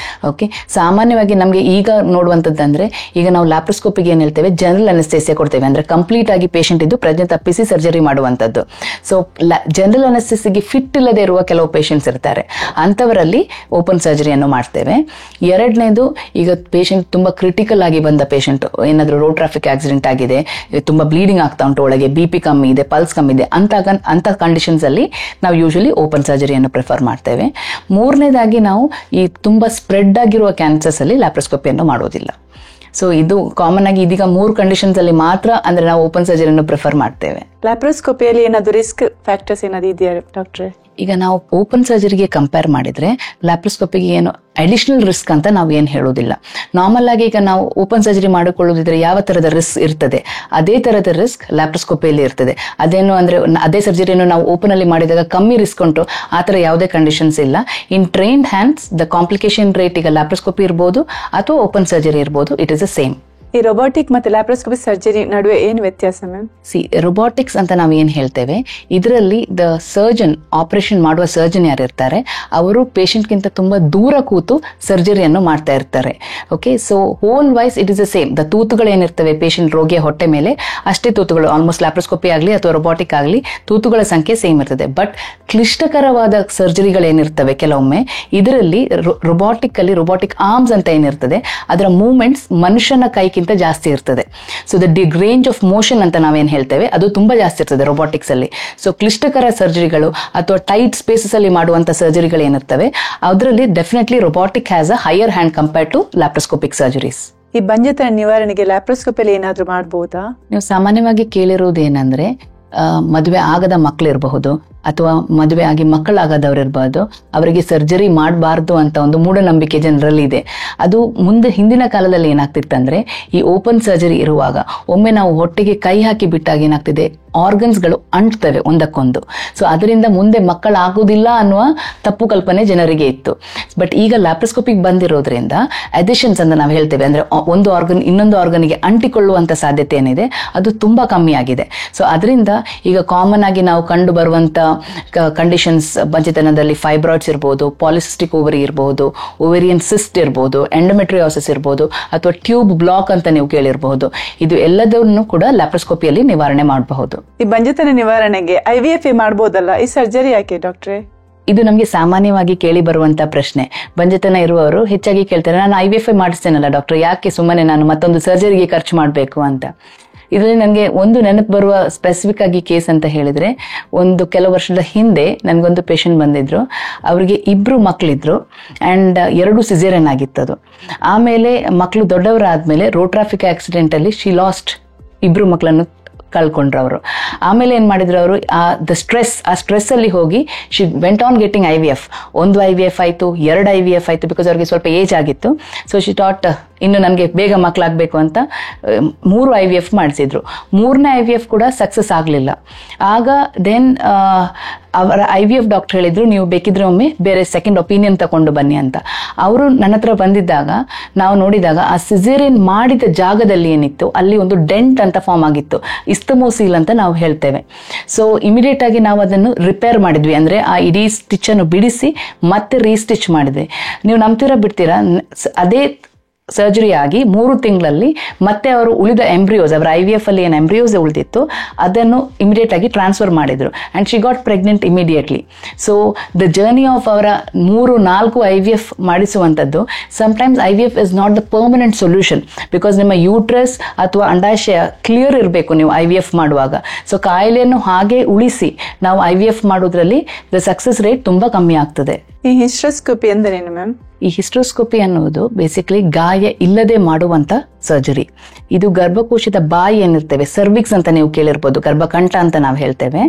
Okay, ಸಾಮಾನ್ಯವಾಗಿ ನಮಗೆ ಈಗ ನೋಡುವಂಥದ್ದಂದ್ರೆ ಈಗ ನಾವು ಲ್ಯಾಪ್ರೋಸ್ಕೋಪಿಗೆ ಏನು ಹೇಳ್ತೇವೆ, ಜನರಲ್ ಅನೆಸ್ಥೇಸಿಯಾ ಕೊಡ್ತೇವೆ. ಅಂದ್ರೆ ಕಂಪ್ಲೀಟ್ ಆಗಿ ಪೇಷಂಟ್ ಇದ್ದು ಪ್ರಜ್ಞೆ ತಪ್ಪಿಸಿ ಸರ್ಜರಿ ಮಾಡುವಂಥದ್ದು. ಸೊ ಜನರಲ್ ಅನೆಸ್ಥೇಸಿಯಾಗೆ ಫಿಟ್ ಇಲ್ಲದೆ ಇರುವ ಕೆಲವು ಪೇಷಂಟ್ಸ್ ಇರ್ತಾರೆ, ಅಂಥವರಲ್ಲಿ ಓಪನ್ ಸರ್ಜರಿಯನ್ನು ಮಾಡ್ತೇವೆ. ಎರಡನೇದು, ಈಗ ಪೇಷಂಟ್ ತುಂಬಾ ಕ್ರಿಟಿಕಲ್ ಆಗಿ ಬಂದ ಪೇಷಂಟ್, ಏನಾದರೂ ರೋಡ್ ಟ್ರಾಫಿಕ್ ಆಕ್ಸಿಡೆಂಟ್ ಆಗಿದೆ, ತುಂಬಾ ಬ್ಲೀಡಿಂಗ್ ಆಗ್ತಾ ಉಂಟು, ಒಳಗೆ BP ಕಮ್ಮಿ ಇದೆ, ಪಲ್ಸ್ ಕಮ್ಮಿ ಇದೆ, ಅಂತ ಕಂಡೀಷನ್ಸ್ ಅಲ್ಲಿ ನಾವು ಯೂಶಲಿ ಓಪನ್ ಸರ್ಜರಿಯನ್ನು ಪ್ರಿಫರ್ ಮಾಡ್ತೇವೆ. ಮೂರನೇದಾಗಿ ನಾವು ಈ ತುಂಬಾ ಸ್ಪ್ರೆಡ್ ಆಗಿರುವ ಕ್ಯಾನ್ಸರ್ಸ್ ಅಲ್ಲಿ ಲ್ಯಾಪ್ರೋಸ್ಕೋಪಿಯನ್ನು ಮಾಡೋದಿಲ್ಲ. ಸೊ ಇದು ಕಾಮನ್ ಆಗಿ ಇದೀಗ 3 ಕಂಡೀಷನ್ಸ್ ಅಲ್ಲಿ ಮಾತ್ರ ಅಂದ್ರೆ ನಾವು ಓಪನ್ ಸರ್ಜರಿಯನ್ನು ಪ್ರಿಫರ್ ಮಾಡ್ತೇವೆ. ಲ್ಯಾಪ್ರೋಸ್ಕೋಪಿಯಲ್ಲಿ ಏನಾದ್ರು ರಿಸ್ಕ್ ಫ್ಯಾಕ್ಟರ್ಸ್ ಏನಾದ್ರು ಇದೆಯಾ ಡಾಕ್ಟ್ರೆ? ಈಗ ನಾವು ಓಪನ್ ಸರ್ಜರಿಗೆ ಕಂಪೇರ್ ಮಾಡಿದ್ರೆ ಲ್ಯಾಪ್ರೋಸ್ಕೋಪಿಗೆ ಏನು ಅಡಿಷನಲ್ ರಿಸ್ಕ್ ಅಂತ ನಾವು ಏನು ಹೇಳೋದಿಲ್ಲ. ನಾರ್ಮಲ್ ಆಗಿ ಈಗ ನಾವು ಓಪನ್ ಸರ್ಜರಿ ಮಾಡಿಕೊಳ್ಳೋದಿದ್ರೆ ಯಾವ ತರದ ರಿಸ್ಕ್ ಇರ್ತದೆ ಅದೇ ತರದ ರಿಸ್ಕ್ ಲ್ಯಾಪ್ರೋಸ್ಕೋಪಿಯಲ್ಲಿ ಇರ್ತದೆ. ಅದೇನು ಅಂದ್ರೆ ಅದೇ ಸರ್ಜರಿಯನ್ನು ನಾವು ಓಪನ್ ಅಲ್ಲಿ ಮಾಡಿದಾಗ ಕಮ್ಮಿ ರಿಸ್ಕ್ ಉಂಟು, ಆತರ ಯಾವುದೇ ಕಂಡೀಷನ್ಸ್ ಇಲ್ಲ. In trained hands the complication rate ಈಗ ಲ್ಯಾಪ್ರೋಸ್ಕೋಪಿ ಇರ್ಬೋದು ಅಥವಾ ಓಪನ್ ಸರ್ಜರಿ ಇರ್ಬೋದು, ಇಟ್ ಇಸ್ ದ ಸೇಮ್. ಈ ರೊಬೋಟಿಕ್ ಮತ್ತೆ ಲ್ಯಾಪ್ರೋಸ್ಕೋಪಿ ಸರ್ಜರಿ ನಡುವೆ ಏನು ವ್ಯತ್ಯಾಸ ಮ್ಯಾಮ್? ರೊಬೋಟಿಕ್ಸ್ ಅಂತ ನಾವು ಏನ್ ಹೇಳ್ತೇವೆ, ಇದರಲ್ಲಿ ದ ಸರ್ಜನ್, ಆಪರೇಷನ್ ಮಾಡುವ ಸರ್ಜನ್ ಯಾರು ಇರ್ತಾರೆ ಅವರು ಪೇಷಂಟ್ ಗಿಂತ ತುಂಬಾ ದೂರ ಕೂತು ಸರ್ಜರಿಯನ್ನು ಮಾಡ್ತಾ ಇರ್ತಾರೆ. Okay, so hole wise it is the same. The ತೂತುಗಳು ಏನಿರ್ತವೆ ಪೇಷಂಟ್ ರೋಗಿಯ ಹೊಟ್ಟೆ ಮೇಲೆ ಅಷ್ಟೇ ತೂತುಗಳು, ಆಲ್ಮೋಸ್ಟ್ ಲ್ಯಾಪ್ರೋಸ್ಕೋಪಿ ಆಗಲಿ ಅಥವಾ ರೊಬೋಟಿಕ್ ಆಗಲಿ ತೂತುಗಳ ಸಂಖ್ಯೆ ಸೇಮ್ ಇರ್ತದೆ. ಬಟ್ ಕ್ಲಿಷ್ಟಕರವಾದ ಸರ್ಜರಿಗಳೇನಿರ್ತವೆ ಕೆಲವೊಮ್ಮೆ ಇದರಲ್ಲಿ ರೊಬೋಟಿಕ್ ಅಲ್ಲಿ ರೊಬೋಟಿಕ್ ಆರ್ಮ್ಸ್ ಅಂತ ಏನಿರ್ತದೆ ಅದರ ಮೂವ್ಮೆಂಟ್ಸ್ ಮನುಷ್ಯನ ಕೈಗಿಂತ ಜಾಸ್ತಿ ಇರ್ತದೆ. So the range of motion ಅಂತ ನಾವೇನ್ ಹೇಳ್ತೇವೆ ಅದು ತುಂಬಾ ಜಾಸ್ತಿ ಇರ್ತದೆ ರೊಬೋಟಿಕ್ಸ್ ಅಲ್ಲಿ. ಸೊ ಕ್ಲಿಷ್ಟಕರ ಸರ್ಜರಿಗಳು ಅಥವಾ ಟೈಟ್ ಸ್ಪೇಸಸ್ ಅಲ್ಲಿ ಮಾಡುವಂತ ಸರ್ಜರಿಗಳು ಏನಿರ್ತವೆ ಅದರಲ್ಲಿ definitely robotic has a higher hand compared to laparoscopic surgeries. ಈ ಬಂಜೆತನ ನಿವಾರಣೆಗೆ ಲ್ಯಾಪ್ರೋಸ್ಕೋಪಿಯಲ್ಲಿ ಏನಾದ್ರೂ ಮಾಡಬಹುದಾ? ನೀವು ಸಾಮಾನ್ಯವಾಗಿ ಕೇಳಿರುವುದು ಏನಂದ್ರೆ ಮದುವೆ ಆಗದ ಮಕ್ಕಳಿರಬಹುದು ಅಥವಾ ಮದುವೆ ಆಗಿ ಮಕ್ಕಳಾಗದವ್ರು ಇರಬಹುದು, ಅವರಿಗೆ ಸರ್ಜರಿ ಮಾಡಬಾರ್ದು ಅಂತ ಒಂದು ಮೂಢನಂಬಿಕೆ ಜನರಲ್ಲಿ ಇದೆ. ಅದು ಮುಂದೆ ಹಿಂದಿನ ಕಾಲದಲ್ಲಿ ಏನಾಗ್ತಿತ್ತಂದ್ರೆ ಈ ಓಪನ್ ಸರ್ಜರಿ ಇರುವಾಗ ಒಮ್ಮೆ ನಾವು ಹೊಟ್ಟೆಗೆ ಕೈ ಹಾಕಿ ಬಿಟ್ಟಾಗ ಏನಾಗ್ತಿದೆ, ಆರ್ಗನ್ಸ್ಗಳು ಅಂಟ್ತವೆ ಒಂದಕ್ಕೊಂದು. ಸೊ ಅದರಿಂದ ಮುಂದೆ ಮಕ್ಕಳಾಗುವುದಿಲ್ಲ ಅನ್ನುವ ತಪ್ಪು ಕಲ್ಪನೆ ಜನರಿಗೆ ಇತ್ತು. ಬಟ್ ಈಗ ಲ್ಯಾಪ್ರೋಸ್ಕೋಪಿಕ್ ಬಂದಿರೋದ್ರಿಂದ ಅಡಿಷನ್ಸ್ ಅಂತ ನಾವು ಹೇಳ್ತೇವೆ, ಅಂದ್ರೆ ಒಂದು ಆರ್ಗನ್ ಇನ್ನೊಂದು ಆರ್ಗನ್ಗೆ ಅಂಟಿಕೊಳ್ಳುವಂತ ಸಾಧ್ಯತೆ ಏನಿದೆ ಅದು ತುಂಬಾ ಕಮ್ಮಿ ಆಗಿದೆ. ಸೊ ಅದರಿಂದ ಈಗ ಕಾಮನ್ ಆಗಿ ನಾವು ಕಂಡು ಬರುವಂತ ಕಂಡೀಷನ್ಸ್ ಬಂಜೆತನದಲ್ಲಿ ಫೈಬ್ರಾಯ್ಡ್ಸ್ ಇರ್ಬೋದು, ಪಾಲಿಸಿಸ್ಟಿಕ್ ಓವರಿ ಇರಬಹುದು, ಓವೇರಿಯನ್ ಸಿಸ್ಟ್ ಇರ್ಬೋದು, ಎಂಡೋಮೆಟ್ರಿಯೋಸಿಸ್ ಇರ್ಬೋದು ಅಥವಾ ಟ್ಯೂಬ್ ಬ್ಲಾಕ್ ಅಂತ ನೀವು ಕೇಳಿರಬಹುದು. ಇದು ಎಲ್ಲದನ್ನು ಕೂಡ ಲ್ಯಾಪ್ರೋಸ್ಕೋಪಿಯಲ್ಲಿ ನಿವಾರಣೆ ಮಾಡಬಹುದು. ಈ ಬಂಜೆತನ ನಿವಾರಣೆಗೆ IVF ಮಾಡಬಹುದಲ್ಲ, ಈ ಸರ್ಜರಿ ಯಾಕೆ ಡಾಕ್ಟ್ರೆ? ಇದು ನಮಗೆ ಸಾಮಾನ್ಯವಾಗಿ ಕೇಳಿ ಬರುವಂತ ಪ್ರಶ್ನೆ. ಬಂಜೆತನ ಇರುವವರು ಹೆಚ್ಚಾಗಿ ಕೇಳ್ತಾರೆ, ನಾನು IVF ಮಾಡಿಸ್ತೇನಲ್ಲ ಡಾಕ್ಟರ್, ಯಾಕೆ ಸುಮ್ಮನೆ ನಾನು ಮತ್ತೊಂದು ಸರ್ಜರಿಗೆ ಖರ್ಚು ಮಾಡಬೇಕು ಅಂತ. ಇದರಲ್ಲಿ ನನಗೆ ಒಂದು ನೆನಪು ಬರುವ ಸ್ಪೆಸಿಫಿಕ್ ಆಗಿ ಕೇಸ್ ಅಂತ ಹೇಳಿದ್ರೆ, ಕೆಲವು ವರ್ಷದ ಹಿಂದೆ ನನಗೊಂದು ಪೇಷಂಟ್ ಬಂದಿದ್ರು. ಅವರಿಗೆ 2 ಮಕ್ಕಳಿದ್ರು ಅಂಡ್ 2 ಸಿಸೇರಿಯನ್ ಆಗಿತ್ತದು. ಆಮೇಲೆ ಮಕ್ಕಳು ದೊಡ್ಡವರಾದ್ಮೇಲೆ ರೋಡ್ ಟ್ರಾಫಿಕ್ ಆಕ್ಸಿಡೆಂಟ್ ಅಲ್ಲಿ ಶಿ ಲಾಸ್ಟ್ 2 ಮಕ್ಕಳನ್ನು ಕಳ್ಕೊಂಡ್ರು ಅವರು. ಆಮೇಲೆ ಏನ್ ಮಾಡಿದ್ರು ಅವರು, ಆ ಸ್ಟ್ರೆಸ್ ಅಲ್ಲಿ ಹೋಗಿ she went on getting IVF. ಒಂದು IVF ಆಯ್ತು, 2 IVF ಆಯ್ತು, ಬಿಕಾಸ್ ಅವ್ರಿಗೆ ಸ್ವಲ್ಪ ಏಜ್ ಆಗಿತ್ತು. ಸೊ ಶಿ ಥಾಟ್ ಇನ್ನು ನನಗೆ ಬೇಗ ಮಕ್ಕಳಾಗಬೇಕು ಅಂತ 3 IVF ಮಾಡಿಸಿದ್ರು. 3ನೇ IVF ಕೂಡ ಸಕ್ಸಸ್ ಆಗಲಿಲ್ಲ. ಆಗ ದೆನ್ ಅವರ IVF ಡಾಕ್ಟರ್ ಹೇಳಿದ್ರು, ನೀವು ಬೇಕಿದ್ರೆ ಒಮ್ಮೆ ಬೇರೆ ಸೆಕೆಂಡ್ ಒಪಿನಿಯನ್ ತಗೊಂಡು ಬನ್ನಿ ಅಂತ. ಅವರು ನನ್ನ ಹತ್ರ ಬಂದಿದ್ದಾಗ ನಾವು ನೋಡಿದಾಗ ಆ ಸಿಸೇರಿಯನ್ ಮಾಡಿದ ಜಾಗದಲ್ಲಿ ಏನಿತ್ತು ಅಲ್ಲಿ ಒಂದು ಡೆಂಟ್ ಅಂತ ಫಾರ್ಮ್ ಆಗಿತ್ತು, ಇಸ್ತಮೋಸೀಲ್ ಅಂತ ನಾವು ಹೇಳ್ತೇವೆ. ಸೊ ಇಮಿಡಿಯೇಟ್ ಆಗಿ ನಾವು ಅದನ್ನು ರಿಪೇರ್ ಮಾಡಿದ್ವಿ, ಅಂದ್ರೆ ಆ ಇಡೀ ಸ್ಟಿಚ್ ಅನ್ನು ಬಿಡಿಸಿ ಮತ್ತೆ ರೀಸ್ಟಿಚ್ ಮಾಡಿದ್ವಿ. ನೀವು ನಂಬ್ತೀರಾ ಬಿಡ್ತೀರಾ, ಅದೇ ಸರ್ಜರಿ ಆಗಿ 3 ತಿಂಗಳಲ್ಲಿ ಮತ್ತೆ ಅವರು ಉಳಿದ ಎಂಬ್ರಿಯೋಸ್, ಅವರ IVF ಅಲ್ಲಿ ಏನು ಎಂಬ್ರಿಯೋಸ್ ಉಳಿದಿತ್ತು ಅದನ್ನು ಇಮಿಡಿಯೇಟ್ ಆಗಿ ಟ್ರಾನ್ಸ್ಫರ್ ಮಾಡಿದ್ರು and she got pregnant immediately. So the journey of ಅವರ 3-4 IVF ಮಾಡಿಸುವಂಥದ್ದು, sometimes IVF is not the permanent solution, because ನಿಮ್ಮ ಯೂಟ್ರಸ್ ಅಥವಾ ಅಂಡಾಶಯ ಕ್ಲಿಯರ್ ಇರಬೇಕು ನೀವು IVF ಮಾಡುವಾಗ. ಸೊ ಕಾಯಿಲೆಯನ್ನು ಹಾಗೆ ಉಳಿಸಿ ನಾವು IVF ಮಾಡೋದ್ರಲ್ಲಿ ದ ಸಕ್ಸಸ್ ರೇಟ್ ತುಂಬಾ ಕಮ್ಮಿ ಆಗ್ತದೆ. ಈ ಹಿಸ್ಟ್ರೋಸ್ಕೋಪಿ ಎಂದರೇನು ಮ್ಯಾಮ್? ಈ ಹಿಸ್ಟ್ರೋಸ್ಕೋಪಿ ಅನ್ನುವುದು ಬೇಸಿಕಲಿ ಗಾಯ ಇಲ್ಲದೆ ಮಾಡುವಂತ ಸರ್ಜರಿ. ಇದು ಗರ್ಭಕೋಶದ ಬಾಯಿ ಏನಿರ್ತೇವೆ, ಸರ್ವಿಕ್ಸ್ ಅಂತ ನೀವು ಕೇಳಿರ್ಬೋದು, ಗರ್ಭಕಂಠ ಅಂತ ನಾವು ಹೇಳ್ತೇವೆ,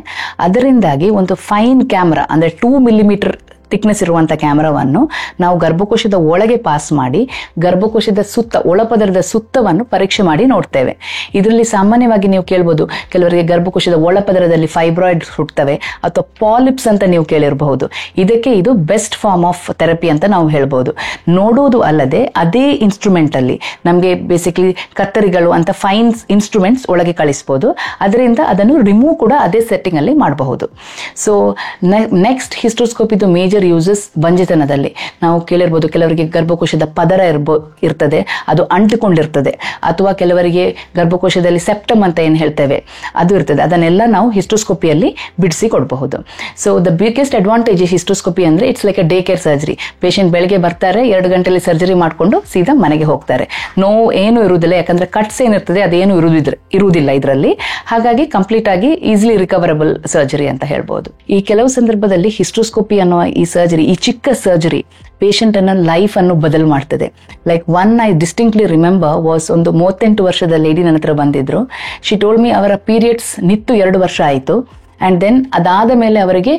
ಅದರಿಂದಾಗಿ ಒಂದು ಫೈನ್ ಕ್ಯಾಮ್ರಾ ಅಂದ್ರೆ 2 ಮಿಲಿಮೀಟರ್ ಥಿಕ್ನೆಸ್ ಇರುವಂತ ಕ್ಯಾಮರಾವನ್ನು ನಾವು ಗರ್ಭಕೋಶದ ಒಳಗೆ ಪಾಸ್ ಮಾಡಿ ಗರ್ಭಕೋಶದ ಸುತ್ತ, ಒಳಪದರದ ಸುತ್ತವನ್ನು ಪರೀಕ್ಷೆ ಮಾಡಿ ನೋಡ್ತೇವೆ. ಇದರಲ್ಲಿ ಸಾಮಾನ್ಯವಾಗಿ ನೀವು ಕೇಳ್ಬೋದು, ಕೆಲವರಿಗೆ ಗರ್ಭಕೋಶದ ಒಳಪದರದಲ್ಲಿ ಫೈಬ್ರಾಯ್ಡ್ ಹುಟ್ಟುತ್ತವೆ ಅಥವಾ ಪಾಲಿಪ್ಸ್ ಅಂತ ನೀವು ಕೇಳಿರಬಹುದು. ಇದಕ್ಕೆ ಇದು ಬೆಸ್ಟ್ ಫಾರ್ಮ್ ಆಫ್ ಥೆರಪಿ ಅಂತ ನಾವು ಹೇಳ್ಬೋದು. ನೋಡುವುದು ಅಲ್ಲದೆ ಅದೇ ಇನ್ಸ್ಟ್ರೂಮೆಂಟ್ ಅಲ್ಲಿ ನಮಗೆ ಬೇಸಿಕಲಿ ಕತ್ತರಿಗಳು ಅಂತ ಫೈನ್ ಇನ್ಸ್ಟ್ರೂಮೆಂಟ್ಸ್ ಒಳಗೆ ಕಳಿಸಬಹುದು. ಅದರಿಂದ ಅದನ್ನು ರಿಮೂವ್ ಕೂಡ ಅದೇ ಸೆಟ್ಟಿಂಗ್ ಅಲ್ಲಿ ಮಾಡಬಹುದು. ಸೊ ನೆಕ್ಸ್ಟ್ ಹಿಸ್ಟ್ರೋಸ್ಕೋಪಿದು ಮೇಜರ್ ಯೂಸಸ್ ಬಂಜೆತನದಲ್ಲಿ ನಾವು ಕೇಳಿರ್ಬೋದು, ಕೆಲವರಿಗೆ ಗರ್ಭಕೋಶದ ಪದರ ಇರ್ತದೆ, ಅದು ಅಂಟಿಕೊಂಡಿರ್ತದೆ, ಅಥವಾ ಕೆಲವರಿಗೆ ಗರ್ಭಕೋಶದಲ್ಲಿ ಸೆಪ್ಟಮ್ ಅಂತ ಏನ್ ಹೇಳ್ತೇವೆ ಅದು ಇರ್ತದೆ, ಅದನ್ನೆಲ್ಲ ನಾವು ಹಿಸ್ಟ್ರೋಸ್ಕೋಪಿಯಲ್ಲಿ ಬಿಡಿಸಿ ಕೊಡಬಹುದು. So the biggest advantage hysteroscopy ಅಂದ್ರೆ it's like a day care surgery. Patient ಬೆಳಗ್ಗೆ ಬರ್ತಾರೆ, 2 ಗಂಟೆಯಲ್ಲಿ ಸರ್ಜರಿ ಮಾಡಿಕೊಂಡು ಸೀದಾ ಮನೆಗೆ ಹೋಗ್ತಾರೆ. ನೋವು ಏನು ಇರುವುದಿಲ್ಲ, ಯಾಕಂದ್ರೆ ಕಟ್ಸ್ ಏನಿರ್ತದೆ ಅದೇನು ಇರುವುದಿಲ್ಲ ಇದರಲ್ಲಿ. ಹಾಗಾಗಿ ಕಂಪ್ಲೀಟ್ ಆಗಿ ಈಸಿಲಿ ರಿಕವರಬಲ್ ಸರ್ಜರಿ ಅಂತ ಹೇಳ್ಬೋದು. ಈ ಕೆಲವು ಸಂದರ್ಭದಲ್ಲಿ ಹಿಸ್ಟ್ರೋಸ್ಕೋಪಿ ಅನ್ನುವ ಈ ಸರ್ಜರಿ, ಈ ಚಿಕ್ಕ ಸರ್ಜರಿ ಪೇಷಂಟ್ ಅನ್ನ ಲೈಫ್ ಅನ್ನು ಬದಲು ಮಾಡ್ತದೆ. Like one I distinctly remember was, ಒಂದು 38 ವರ್ಷದ ಲೇಡಿ ನನ್ನ ಹತ್ರ ಬಂದಿದ್ರು. ಶಿ ಟೋಲ್ಡ್ ಮಿ ಅವರ ಪೀರಿಯಡ್ಸ್ ನಿತ್ತು 2 ವರ್ಷ ಆಯಿತು. ಅಂಡ್ ದೆನ್ ಅದಾದ ಮೇಲೆ ಅವರಿಗೆ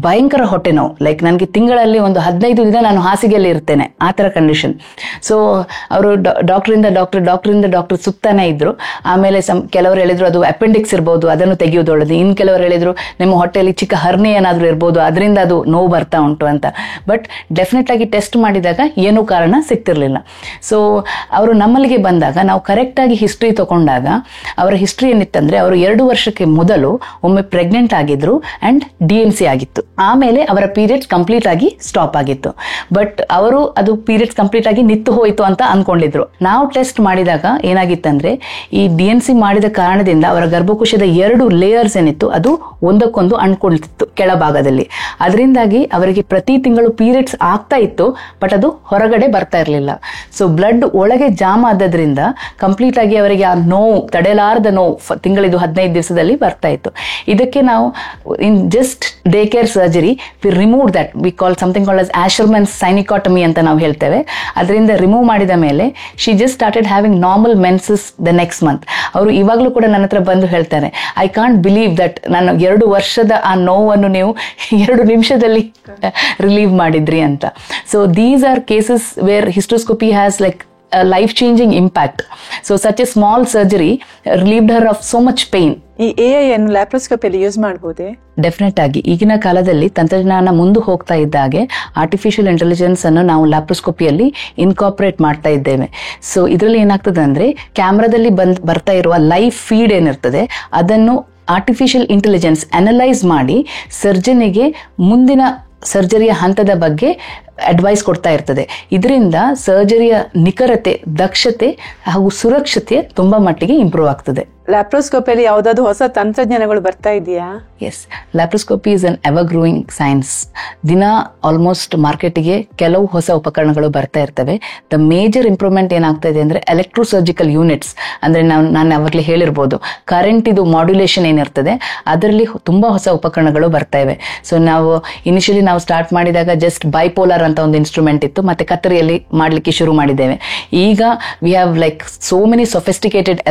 ಭಯಂಕರ ಹೊಟ್ಟೆ ನೋವು, ಲೈಕ್ ನನಗೆ ತಿಂಗಳಲ್ಲಿ ಒಂದು 15 ದಿನ ನಾನು ಹಾಸಿಗೆಯಲ್ಲಿ ಇರ್ತೇನೆ, ಆ ತರ ಕಂಡೀಷನ್. ಸೊ ಅವರು ಡಾಕ್ಟರ್ ಸುತ್ತಾನೆ ಇದ್ರು. ಆಮೇಲೆ ಕೆಲವರು ಹೇಳಿದ್ರು ಅದು ಅಪೆಂಡಿಕ್ಸ್ ಇರ್ಬೋದು, ಅದನ್ನು ತೆಗೆಯೋದು ಒಳ್ಳೆದು. ಇನ್ ಕೆಲವರು ಹೇಳಿದ್ರು ನಿಮ್ಮ ಹೊಟ್ಟೆಯಲ್ಲಿ ಚಿಕ್ಕ ಹರ್ನಿ ಏನಾದ್ರೂ ಇರ್ಬೋದು, ಅದರಿಂದ ಅದು ನೋವು ಬರ್ತಾ ಉಂಟು ಅಂತ. ಬಟ್ ಡೆಫಿನೆಟ್ ಆಗಿ ಟೆಸ್ಟ್ ಮಾಡಿದಾಗ ಏನೂ ಕಾರಣ ಸಿಗ್ತಿರ್ಲಿಲ್ಲ. ಸೊ ಅವರು ನಮ್ಮಲ್ಲಿಗೆ ಬಂದಾಗ ನಾವು ಕರೆಕ್ಟ್ ಆಗಿ ಹಿಸ್ಟ್ರಿ ತಗೊಂಡಾಗ ಅವರ ಹಿಸ್ಟ್ರಿ ಏನಿತ್ತಂದ್ರೆ, ಅವರು 2 ವರ್ಷಕ್ಕೆ ಮೊದಲು ಒಮ್ಮೆ ಪ್ರೆಗ್ನೆಂಟ್ ಆಗಿದ್ರು ಅಂಡ್ DMC ಆಗಿತ್ತು. ಆಮೇಲೆ ಅವರ ಪೀರಿಯಡ್ಸ್ ಕಂಪ್ಲೀಟ್ ಆಗಿ ಸ್ಟಾಪ್ ಆಗಿತ್ತು. ಬಟ್ ಅವರು ಅದು ಪೀರಿಯಡ್ಸ್ ಕಂಪ್ಲೀಟ್ ಆಗಿ ನಿತ್ತು ಹೋಯಿತು ಅಂತ ಅನ್ಕೊಂಡಿದ್ರು. ನಾವು ಟೆಸ್ಟ್ ಮಾಡಿದಾಗ ಏನಾಗಿತ್ತಂದ್ರೆ, ಈ DMC ಮಾಡಿದ ಕಾರಣದಿಂದ ಅವರ ಗರ್ಭಕೋಶದ 2 ಲೇಯರ್ಸ್ ಏನಿತ್ತು ಅದು ಒಂದಕ್ಕೊಂದು ಅಂಟ್ಕೊಳ್ತಿತ್ತು ಕೆಳಭಾಗದಲ್ಲಿ. ಅದರಿಂದಾಗಿ ಅವರಿಗೆ ಪ್ರತಿ ತಿಂಗಳು ಪೀರಿಯಡ್ಸ್ ಆಗ್ತಾ ಇತ್ತು, ಬಟ್ ಅದು ಹೊರಗಡೆ ಬರ್ತಾ ಇರಲಿಲ್ಲ. ಸೊ ಬ್ಲಡ್ ಒಳಗೆ ಜಾಮ್ ಆದ್ರಿಂದ ಕಂಪ್ಲೀಟ್ ಆಗಿ ಅವರಿಗೆ ಆ ನೋವು, ತಡೆಲಾರದ ನೋವು ತಿಂಗಳಿದು 15 ದಿವಸದಲ್ಲಿ ಬರ್ತಾ ಇತ್ತು. ಇದಕ್ಕೆ ನಾವು in just daycare surgery we removed that, we call something called as Asherman's synechotomy ಅಂತ ನಾವು ಹೇಳ್ತೇವೆ. ಅದರಿಂದ ರಿಮೂವ್ ಮಾಡಿದ ಮೇಲೆ she just started having normal menses the next month. ಅವರು ಇವಾಗಲೂ ಕೂಡ ನನ್ನ ಹತ್ರ ಬಂದು ಹೇಳ್ತಾರೆ, ಐ ಕಾಂಟ್ ಬಿಲೀವ್ ದಟ್ ನಾನು 2 ವರ್ಷದ ಆ ನೋವನ್ನು ನೀವು 2 ನಿಮಿಷದಲ್ಲಿ ರಿಲೀವ್ ಮಾಡಿದ್ರಿ ಅಂತ. So these are cases wear hysteroscopy has like a life-changing impact. So such a small surgery relieved her of so much pain. ಈ AI ಅನ್ನು ಲ್ಯಾಪ್ರೋಸ್ಕೋಪಿಯಲ್ಲಿ ಯೂಸ್ ಮಾಡಬಹುದೇ? ಡೆಫಿನೆಟ್ ಆಗಿ. ಈಗಿನ ಕಾಲದಲ್ಲಿ ತಂತ್ರಜ್ಞಾನ ಮುಂದೆ ಹೋಗ್ತಾ ಇದ್ದಾಗೆ ಆರ್ಟಿಫಿಷಿಯಲ್ ಇಂಟೆಲಿಜೆನ್ಸ್ ಅನ್ನು ನಾವು ಲ್ಯಾಪ್ರೋಸ್ಕೋಪಿಯಲ್ಲಿ ಇನ್ಕಾರ್ಪೊರೇಟ್ ಮಾಡ್ತಾ ಇದ್ದೇವೆ. ಸೊ ಇದರಲ್ಲಿ ಏನಾಗ್ತದೆ ಅಂದ್ರೆ, ಕ್ಯಾಮ್ರಾದಲ್ಲಿ ಬರ್ತಾ ಇರುವ ಲೈವ್ ಫೀಡ್ ಏನಿರ್ತದೆ ಅದನ್ನು ಆರ್ಟಿಫಿಷಿಯಲ್ ಇಂಟೆಲಿಜೆನ್ಸ್ ಅನಲೈಸ್ ಮಾಡಿ ಸರ್ಜನಿಗೆ ಮುಂದಿನ ಸರ್ಜರಿಯ ಹಂತದ ಬಗ್ಗೆ ಅಡ್ವೈಸ್ ಕೊಡ್ತಾ ಇರ್ತದೆ. ಇದರಿಂದ ಸರ್ಜರಿಯ ನಿಖರತೆ, ದಕ್ಷತೆ ಹಾಗೂ ಸುರಕ್ಷತೆ ತುಂಬಾ ಮಟ್ಟಿಗೆ ಇಂಪ್ರೂವ್ ಆಗ್ತದೆ. ಲ್ಯಾಪ್ರೋಸ್ಕೋಪಿಯಲ್ಲಿ ಯಾವುದಾದ್ರು ಹೊಸ ತಂತ್ರಜ್ಞಾನಗಳು ಬರ್ತಾ ಇದೆಯಾ? Yes, laparoscopy is an ever growing science. ದಿನ ಆಲ್ಮೋಸ್ಟ್ ಮಾರ್ಕೆಟ್ಗೆ ಕೆಲವು ಹೊಸ ಉಪಕರಣಗಳು ಬರ್ತಾ ಇರ್ತವೆ. ದ ಮೇಜರ್ ಇಂಪ್ರೂವ್ಮೆಂಟ್ ಏನಾಗ್ತಾ ಇದೆ ಅಂದ್ರೆ ಎಲೆಕ್ಟ್ರೋ ಸರ್ಜಿಕಲ್ ಯೂನಿಟ್ಸ್, ಅಂದ್ರೆ ನಾನು ಅವಾಗಲೇ ಹೇಳಿರ್ಬೋದು, ಕರೆಂಟ್ ಇದು ಮಾಡ್ಯುಲೇಷನ್ ಏನಿರ್ತದೆ ಅದರಲ್ಲಿ ತುಂಬಾ ಹೊಸ ಉಪಕರಣಗಳು ಬರ್ತಾ ಇವೆ. ಸೊ ನಾವು ಇನಿಷಿಯಲಿ ನಾವು ಸ್ಟಾರ್ಟ್ ಮಾಡಿದಾಗ ಜಸ್ಟ್ ಬೈಪೋಲಾರ್ ಅಂತ ಒಂದು ಇನ್ಸ್ಟ್ರೂಮೆಂಟ್ ಇತ್ತು, ಮತ್ತೆ ಕತ್ತರಿಯಲ್ಲಿ ಮಾಡ್ಲಿಕ್ಕೆ ಶುರು ಮಾಡಿದ್ದೇವೆ. ಈಗ we have like so many sophisticated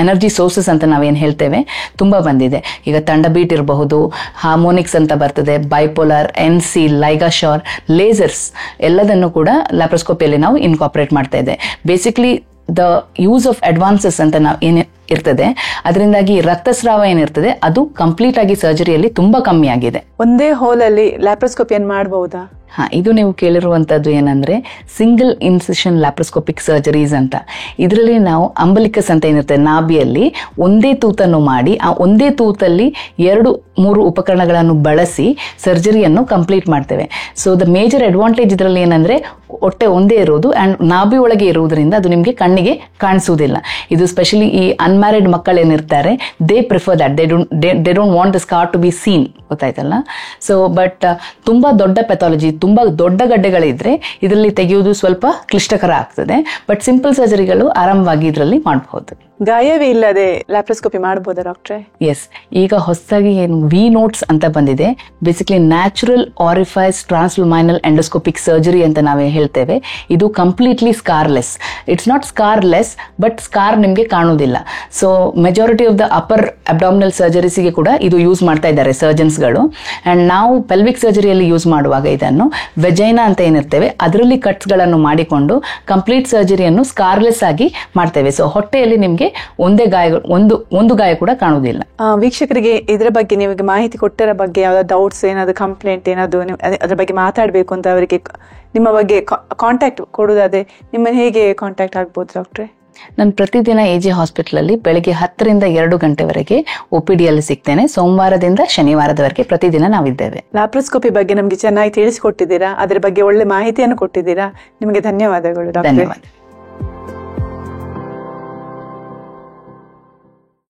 energy source doses ಅಂತ ನಾವೇನು ಹೇಳ್ತೇವೆ ತುಂಬಾ ಬಂದಿದೆ. ಈಗ ತಂಡಬೀಟ್ ಇರಬಹುದು, ಹಾರ್ಮೋನಿಕ್ಸ್ ಅಂತ ಬರ್ತದೆ, ಬೈಪೋಲಾರ್, NC, ಲೈಗಾಶೋರ್, ಲೇಸರ್ಸ್ ಎಲ್ಲದನ್ನು ಕೂಡ ಲ್ಯಾಪ್ರೋಸ್ಕೋಪಿಯಲ್ಲಿ ನಾವು ಇನ್ಕಾಪರೇಟ್ ಮಾಡ್ತಾ ಇದೆ. Basically the use of advances ಅಂತ ನಾವು ಏನು ಇರ್ತದೆ, ಅದರಿಂದಾಗಿ ರಕ್ತಸ್ರಾವ ಏನಿರ್ತದೆ ಅದು ಕಂಪ್ಲೀಟ್ ಆಗಿ ಸರ್ಜರಿಯಲ್ಲಿ ತುಂಬಾ ಕಮ್ಮಿ ಆಗಿದೆ. ಒಂದೇ ಹೋಲಲ್ಲಿ ಲ್ಯಾಪ್ರೋಸ್ಕೋಪಿಯನ್ನು ಮಾಡಬಹುದಾ? ಇದು ನೀವು ಕೇಳಿರುವಂತದ್ದು ಏನಂದ್ರೆ ಸಿಂಗಲ್ ಇನ್ಸಿಷನ್ ಲ್ಯಾಪ್ರೋಸ್ಕೋಪಿಕ್ ಸರ್ಜರೀಸ್ ಅಂತ. ಇದರಲ್ಲಿ ನಾವು ಅಂಬಲಿಕಸ್ ಅಂತ ಏನಿರ್ತದೆ ನಾಭಿಯಲ್ಲಿ ಒಂದೇ ತೂತನ್ನು ಮಾಡಿ ಆ ಒಂದೇ ತೂತಲ್ಲಿ 2-3 ಉಪಕರಣಗಳನ್ನು ಬಳಸಿ ಸರ್ಜರಿಯನ್ನು ಕಂಪ್ಲೀಟ್ ಮಾಡ್ತೇವೆ. ಸೊ ದ ಮೇಜರ್ ಅಡ್ವಾಂಟೇಜ್ ಇದರಲ್ಲಿ ಏನಂದ್ರೆ ಹೊಟ್ಟೆ ಒಂದೇ ಇರುವುದು ಅಂಡ್ ನಾಭಿ ಒಳಗೆ ಇರುವುದರಿಂದ ಅದು ನಿಮಗೆ ಕಣ್ಣಿಗೆ ಕಾಣಿಸುವುದಿಲ್ಲ. ಇದು ಸ್ಪೆಷಲಿ ಈ ಅನ್ಮ್ಯಾರಿಡ್ ಮಕ್ಕಳೇನಿರ್ತಾರೆ, they prefer that, they don't want the scar to be seen, ಗೊತ್ತಾಯ್ತಲ್ಲ. ಸೊ ಬಟ್ ತುಂಬಾ ದೊಡ್ಡ ಪೆಥಾಲಜಿ, ತುಂಬಾ ದೊಡ್ಡ ಗಡ್ಡೆಗಳಿದ್ರೆ ಇದರಲ್ಲಿ ತೆಗೆಯುವುದು ಸ್ವಲ್ಪ ಕ್ಲಿಷ್ಟಕರ ಆಗ್ತದೆ. ಬಟ್ ಸಿಂಪಲ್ ಸರ್ಜರಿಗಳು ಆರಾಮವಾಗಿ ಇದರಲ್ಲಿ ಮಾಡಬಹುದು. ಗಾಯವೇ ಇಲ್ಲದೆ ಲ್ಯಾಪ್ರೋಸ್ಕೋಪಿ ಮಾಡಬಹುದಾ ಡಾಕ್ಟ್ರೆ? ಎಸ್, ಈಗ ಹೊಸದಾಗಿ ಏನು ವಿ ನೋಟ್ಸ್ ಅಂತ ಬಂದಿದೆ. Basically natural orifice transluminal endoscopic surgery ಅಂತ ನಾವೇ ಹೇಳ್ತೇವೆ. ಇದು completely scarless. It's not scarless, but scar ನಿಮಗೆ ಕಾಣುವುದಿಲ್ಲ. So majority of the upper abdominal ಸರ್ಜರೀಸ್ಗೆ ಕೂಡ ಇದು ಯೂಸ್ ಮಾಡ್ತಾ ಇದ್ದಾರೆ ಸರ್ಜನ್ಸ್ಗಳು. ಅಂಡ್ ನಾವು ಪೆಲ್ವಿಕ್ ಸರ್ಜರಿಯಲ್ಲಿ ಯೂಸ್ ಮಾಡುವಾಗ ಇದನ್ನು ವೆಜೈನಾ ಅಂತ ಏನಿರ್ತೇವೆ ಅದರಲ್ಲಿ ಕಟ್ಸ್ಗಳನ್ನು ಮಾಡಿಕೊಂಡು ಕಂಪ್ಲೀಟ್ ಸರ್ಜರಿಯನ್ನು ಸ್ಕಾರ್ಲೆಸ್ ಆಗಿ ಮಾಡ್ತೇವೆ. ಸೊ ಹೊಟ್ಟೆಯಲ್ಲಿ ನಿಮಗೆ ಒಂದೇ ಗಾಯ, ಒಂದು ಗಾಯ ಕೂಡ ಕಾಣುವುದಿಲ್ಲ. ವೀಕ್ಷಕರಿಗೆ ಇದರ ಬಗ್ಗೆ ನಿಮಗೆ ಮಾಹಿತಿ ಕೊಟ್ಟರ ಬಗ್ಗೆ ಯಾವ್ದಾದ್ರು ಡೌಟ್ಸ್, ಏನಾದ್ರು ಕಂಪ್ಲೇಂಟ್, ಏನಾದ್ರು ಅದ್ರ ಬಗ್ಗೆ ಮಾತಾಡಬೇಕು ಅಂತ ಅವರಿಗೆ ನಿಮ್ಮ ಬಗ್ಗೆ ಕಾಂಟ್ಯಾಕ್ಟ್ ಕೊಡುವುದಾದ್ರೆ ನಿಮ್ಮನ್ನು ಹೇಗೆ ಕಾಂಟ್ಯಾಕ್ಟ್ ಆಗ್ಬೋದು ಡಾಕ್ಟ್ರೆ? ನಾನು ಪ್ರತಿದಿನ AG ಹಾಸ್ಪಿಟಲ್ ಬೆಳಗ್ಗೆ 10ರಿಂದ 2 ಗಂಟೆವರೆಗೆ OPD ಯಲ್ಲಿ ಸಿಗ್ತೇನೆ. ಸೋಮವಾರದಿಂದ ಶನಿವಾರದವರೆಗೆ ಪ್ರತಿದಿನ ನಾವಿದ್ದೇವೆ. ಲ್ಯಾಪ್ರೋಸ್ಕೋಪಿ ಬಗ್ಗೆ ನಮಗೆ ಚೆನ್ನಾಗಿ ತಿಳಿಸಿಕೊಟ್ಟಿದ್ದೀರಾ, ಅದರ ಬಗ್ಗೆ ಒಳ್ಳೆ ಮಾಹಿತಿಯನ್ನು ಕೊಟ್ಟಿದ್ದೀರಾ. ನಿಮಗೆ ಧನ್ಯವಾದಗಳು ಡಾಕ್ಟರ್. ಧನ್ಯವಾದ.